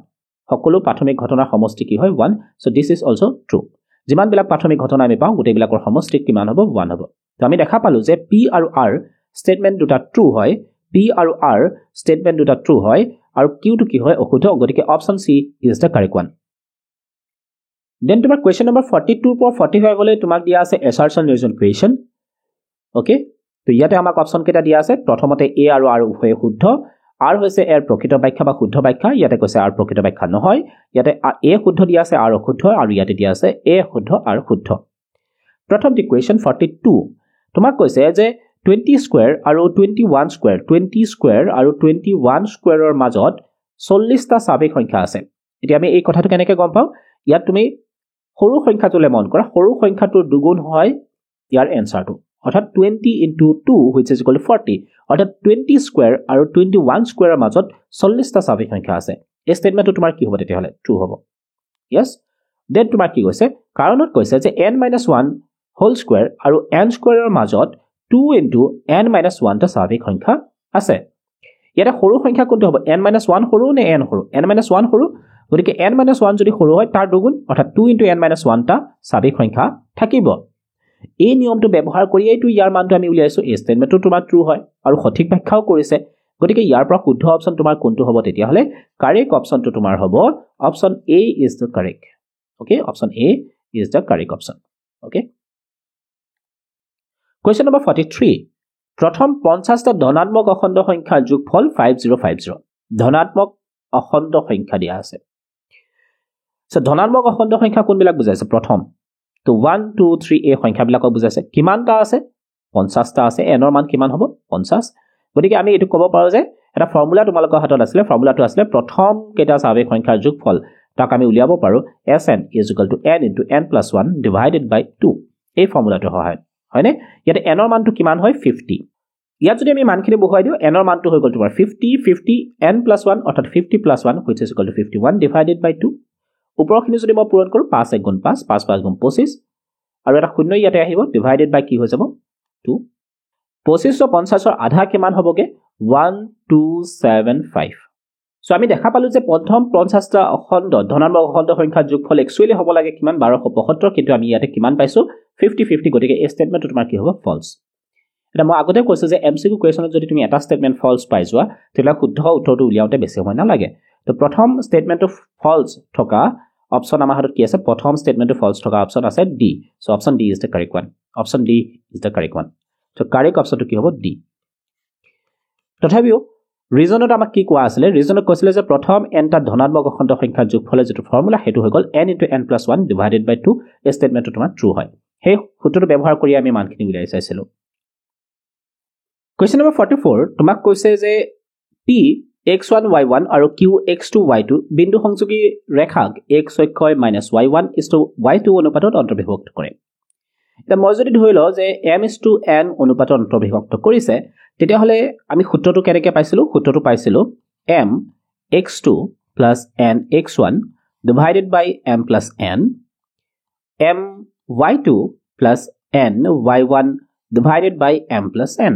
সকলো প্ৰাথমিক ঘটনাৰ সমষ্টি কি হয় 1, so this is also true। যিমান বিলাক প্ৰাথমিক ঘটনা আমি পাওঁ গোটেই বিলাকৰ সমষ্টি কিমান হ'ব 1 হ'ব। তো আমি দেখা পালো যে p আৰু r স্টেটমেন্ট দুটা ট্ৰু হয়, p আৰু r স্টেটমেন্ট দুটা ট্ৰু হয়, আৰু q টো কি হয় অশুদ্ধ, গতিকে option c is the correct one। Then তোমাৰ question number 42 পৰা 45 হলে তোমাক দিয়া আছে assertion reason question। ওকে, তো ইয়াতে আমাক অপচন কেইটা দিয়া আছে, প্ৰথমতে a আৰু r উভয়ে শুদ্ধ, r হৈছে এৰ প্ৰকৃত ব্যাখ্যা বা শুদ্ধ ব্যাখ্যা, ইয়াতে কৈছে r প্ৰকৃত ব্যাখ্যা নহয়, ইয়াতে a শুদ্ধ দিয়া আছে r অশুদ্ধ, আৰু ইয়াতে দিয়া আছে a শুদ্ধ r শুদ্ধ। প্ৰথমটি question 42 তোমাক কৈছে যে 20 স্কয়াৰ আৰু 21 স্কয়াৰ, 20 স্কয়াৰ আৰু 21 স্কয়াৰৰ মাজত 40টা স্বাভাৱিক সংখ্যা আছে। এতিয়া আমি এই কথাটো কেনেকৈ গম পাওঁ, ইয়াত তুমি সৰু সংখ্যাটোলে মন কৰা, সৰু সংখ্যাটোৰ দুগুণ হয় ইয়াৰ এনসাৰটো, অৰ্থাৎ 20 into 2 which is equal to 40, অৰ্থাৎ 20 স্কয়াৰ আৰু 21 স্কয়াৰৰ মাজত 40টা স্বাভাৱিক সংখ্যা আছে। এই স্টেটমেন্টটো তোমাৰ কি হ'ব তেতিয়াহলে ট্ৰু হ'ব। ইয়েস, দেন তোমাৰ কি কৈছে, কাৰণত কৈছে যে n - 1 হোল স্কয়াৰ আৰু n স্কয়াৰৰ মাজত 2 into n - 1 টা স্বাভাৱিক সংখ্যা আছে। ইয়াতে সৰু সংখ্যা কোনটো হ'ব, n - 1 সৰু নে n সৰু, n - 1 সৰু, গতিকে n - 1 যদি সৰু হয় তাৰ দুগুণ অৰ্থাৎ 2 * n - 1 টা স্বাভাৱিক সংখ্যা থাকিব এই নিয়মটো ব্যৱহাৰ কৰি এইটো ইয়াৰ মানটো আমি উলিয়াইছো এই ষ্টেটমেন্টটো তোমাৰ ট্ৰু হয় আৰু সঠিক ব্যাখ্যাও কৰিছে গতিকে ইয়াৰ পৰা শুদ্ধ অপচন তোমাৰ কোনটো হ'ব তেতিয়া হলে কাৰেক্ট অপচনটো তোমাৰ হ'ব option A is the correct okay option A is the correct option okay question number 43 প্ৰথম 50 টা ধনাত্মক অখণ্ড সংখ্যাৰ যোগফল 5050 ধনাত্মক অখণ্ড সংখ্যা দিয়া আছে সো ধনাত্মক অখণ্ড সংখ্যা কোনবিলাক বুজাইছে প্ৰথম তো 1 2 3 এই সংখ্যাবিলাকক বুজাইছে কিমানটা আছে 50 টা আছে n ৰ মান কিমান হ'ব 50 গতিকে আমি এটো ক'ব পাৰো যে এটা ফৰ্মুলা তোমালোকৰ হাতত আছিল ফৰ্মুলাটো আছিল প্ৰথম কেইটা স্বাভাৱিক সংখ্যাৰ যোগফল তাক আমি উলিয়াব পাৰো Sn = n * n + 1 divided by 2 এই ফৰ্মুলাটো হয়নে ইয়াতে n ৰ মানটো কিমান হয় 50 ইয়াত যদি আমি মানখিনি বহুৱাই দিও n ৰ মানটো হৈ গ'ল তোমাৰ 50 50 n + 1 অৰ্থাৎ 50 + 1 which is equal to 51 divided by 2 ওপৰখিনি যদি মই পূৰণ কৰো 5 * 1 = 5 5 * 5 = 25 আৰু এটা শূন্য ইয়াতে আহিব divided by কি হৈ যাব 2 25 ৰ 50 ৰ আধা কিমান হ'বগে 1275 সো আমি দেখা পালো যে প্ৰথম 50 টা অখণ্ড ধনাত্মক অখণ্ড সংখ্যাৰ যোগফল একচুয়ালি হ'ব লাগে কিমান 1275 কিন্তু আমি ইয়াতে কিমান পাইছো 50 50 গতিকে এই ষ্টেটমেন্টটো তোমাৰ কি হ'ব ফলছ এটা মই আগতে কৈছো যে এমসিকিউ কোৱেশ্যনত যদি তুমি এটা ষ্টেটমেন্ট ফলছ পাই যোৱা তেলা শুদ্ধ উত্তৰটো উলিয়াওতে বেছি সময় নালাগে তো প্ৰথম ষ্টেটমেন্টটো ফলছ থকা অপচন আমাৰ হাতত কি আছে প্ৰথম ষ্টেটমেন্টটো ফলছ থকা অপচন আছে D so option D is the correct one option D is the correct one so correct অপচনটো কি হ'ব ডি তথাপিও ৰিজনত আমাক কি কোৱা আছিল ৰিজনত কৈছিল যে প্ৰথম n টা ধনাত্মক অখণ্ড সংখ্যাৰ যোগফলৰ যেটো ফৰ্মুলা হেতু হৈ গল n * n + 1 divided by 2 এই ষ্টেটমেন্টটো তোমাৰ ট্ৰু হয় সেই সূত্ৰটো ব্যৱহাৰ কৰি আমি মানখিনি উলিয়াই চাইছিলো question number 44 তোমাক কৈছে যে p x1 y1 আৰু q x2 y2 বিন্দু সংযোগী ৰেখাক x অক্ষয় - y1 y2 অনুপাতত অন্তৰ্বিভক্ত কৰে এটা মই যদি ধৰি লও যে m/n অনুপাতত অন্তৰ্বিভক্ত কৰিছে তেতিয়া হলে আমি সূত্ৰটো কেনেকৈ পাইছিলো সূত্ৰটো পাইছিলো m x2 + n x1 divided by m + n m y2 + n y1 divided by m + n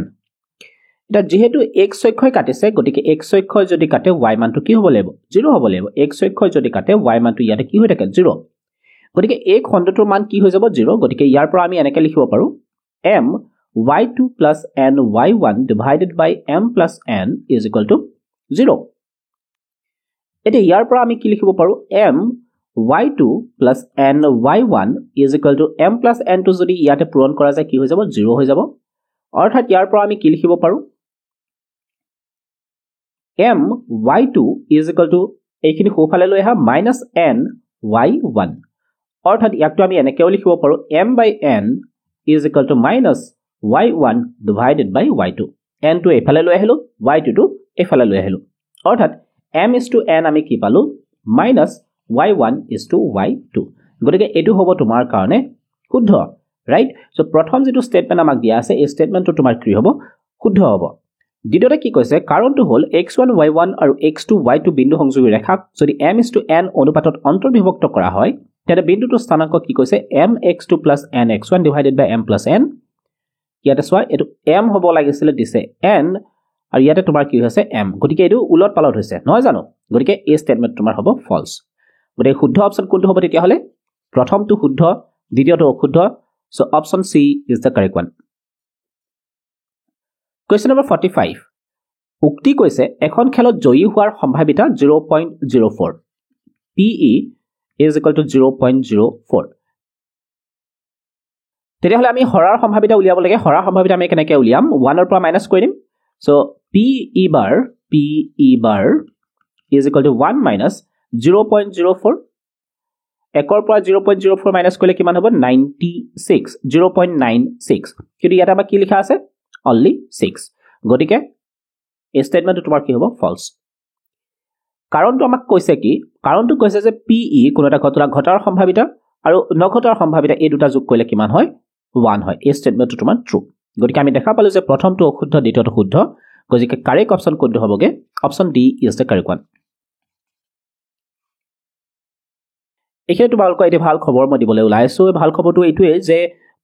এটা যেহেতু x অক্ষয় কাটিছে গতিকে x অক্ষয় যদি কাটে y মানটো কি হ'ব লাগিব 0 হ'ব লাগিব x অক্ষয় যদি কাটে y মানটো ইয়াতে কি হৈ থাকে 0 গতিকে এই খণ্ডটোৰ মান কি হৈ যাব 0 গতিকে ইয়াৰ পৰা আমি এনেকৈ লিখিব পাৰো m y2 + n y1 divided by m + n is equal to 0 এতিয়া ইয়াৰ পৰা আমি কি লিখিব পাৰো m y2 + n y1 is equal to m + n টো যদি ইয়াতে পূৰণ কৰা যায় কি হৈ যাব 0 হৈ যাব অৰ্থাৎ ইয়াৰ পৰা আমি কি লিখিব পাৰো m y2 is equal to এইখিনি সোঁফালে লৈ আহা -n y1 অৰ্থাৎ ইয়াকটো আমি এনেকৈও লিখিব পাৰো m/n is equal to -y1 divided by y2 n টো এফালে লৈ আহিলো y2 টো এফালে লৈ আহিলো অৰ্থাৎ m/n আমি কি পালো -y1/y2 গতিকে এটো হ'ব তোমাৰ কাৰণে শুদ্ধ ৰাইট সো প্ৰথম যেটো ষ্টেটমেন্ট আমাক দিয়া আছে এই ষ্টেটমেন্টটো তোমাৰ কি হ'ব শুদ্ধ হ'ব দ্বিতীয়তে কি কৈছে কাৰণটো হ'ল x1 y1 আৰু x2 y2 বিন্দু সংযোগী ৰেখাক যদি m/n অনুপাতত অন্তৰ্বিভক্ত কৰা হয় তেনে বিন্দুটোৰ স্থানাংক কি কৈছে mx2 + nx1 divided by m + n ইয়াতে চোৱা এটো m হ'ব লাগিছিল দিছে n আৰু ইয়াতে তোমাৰ কি হৈছে m গতিকে এটো উলট পালট হৈছে নহয় জানো গতিকে এই ষ্টেটমেন্ট তোমাৰ হ'ব ফলছ গতিকে শুদ্ধ অপচন কোনটো হ'ব তেতিয়া হলে প্ৰথমটো শুদ্ধ দ্বিতীয়টো অশুদ্ধ so option C is the correct one question number 45 উক্তি কৈছে এখন খেলত জয়ী হোৱাৰ সম্ভাৱিতা 0.04 PE is equal to 0.04 তেতিয়াহলে আমি হৰাৰ সম্ভাৱিতা উলিয়াব লাগে হৰাৰ সম্ভাৱিতা আমি কেনেকৈ উলিয়াম 1 ৰ পৰা মাইনাস কৰি দিম so PE bar is equal to 1 minus 0.04 1 পৰা 0.04 মাইনাস কৰিলে কিমান হ'ব 96 0.96 কিন্তু ইয়াত আমাৰ কি লিখা আছে only 6 গতিকে এই ষ্টেটমেন্টটো তোমাৰ কি হ'ব ফলছ কাৰণটো আমাক কৈছে কি কাৰণটো কৈছে যে PE কোনো এটা ঘটাৰ সম্ভাৱিতা আৰু নঘটাৰ সম্ভাৱিতা এই দুটা যোগ কৰিলে কিমান হয় 1 হয় এই ষ্টেটমেন্টটো তোমাৰ ট্ৰু গতিকে আমি দেখা পালো যে প্ৰথমটো অশুদ্ধ দ্বিতীয়টো শুদ্ধ গতিকে কাৰেক্ট অপচন কোনটো হ'বগে option D is the correct one এখানে তোমালোকৰ এটা ভাল খবৰ মই দিবলৈ ওলাইছো ভাল খবৰটো এইটোৱে যে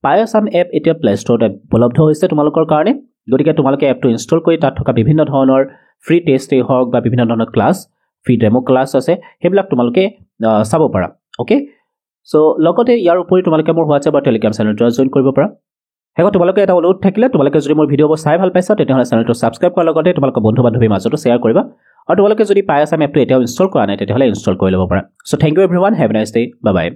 পায়াছাম এপ এতিয়া প্লে ষ্টৰত উপলব্ধ হৈছে তোমালোকৰ কাৰণে গতিকে তোমালোকে এপটো ইনষ্টল কৰি তাত থকা বিভিন্ন ধৰণৰ ফ্ৰী টেষ্টে হওক বা বিভিন্ন ধৰণৰ ক্লাছ ফ্ৰী ডেমো ক্লাছ আছে সেইবিলাক তোমালোকে চাব পাৰা অ'কে সো লগতে ইয়াৰ উপৰি তোমালোকে মোৰ হোৱাটছআপ আৰু টেলিগ্ৰাম চেনেলটো জইন কৰিব পাৰা হেগো তোমালোকে এটা অনুৰোধ থাকিলে তোমালোকে যদি মোৰ ভিডিঅ'বোৰ চাই ভাল পাইছা তেতিয়াহ'লে চেনেলটো ছাবস্ক্ৰাইব কৰাৰ লগতে তোমালোকৰ বন্ধু বান্ধৱীৰ মাজতো শ্বেয়াৰ কৰিবা আৰু তোমালোকে যদি পাই আছা এপটো এতিয়াও ইনষ্টল কৰা নাই তেতিয়াহ'লে ইনষ্টল কৰি ল'ব পাৰা so thank you everyone have a nice day bye by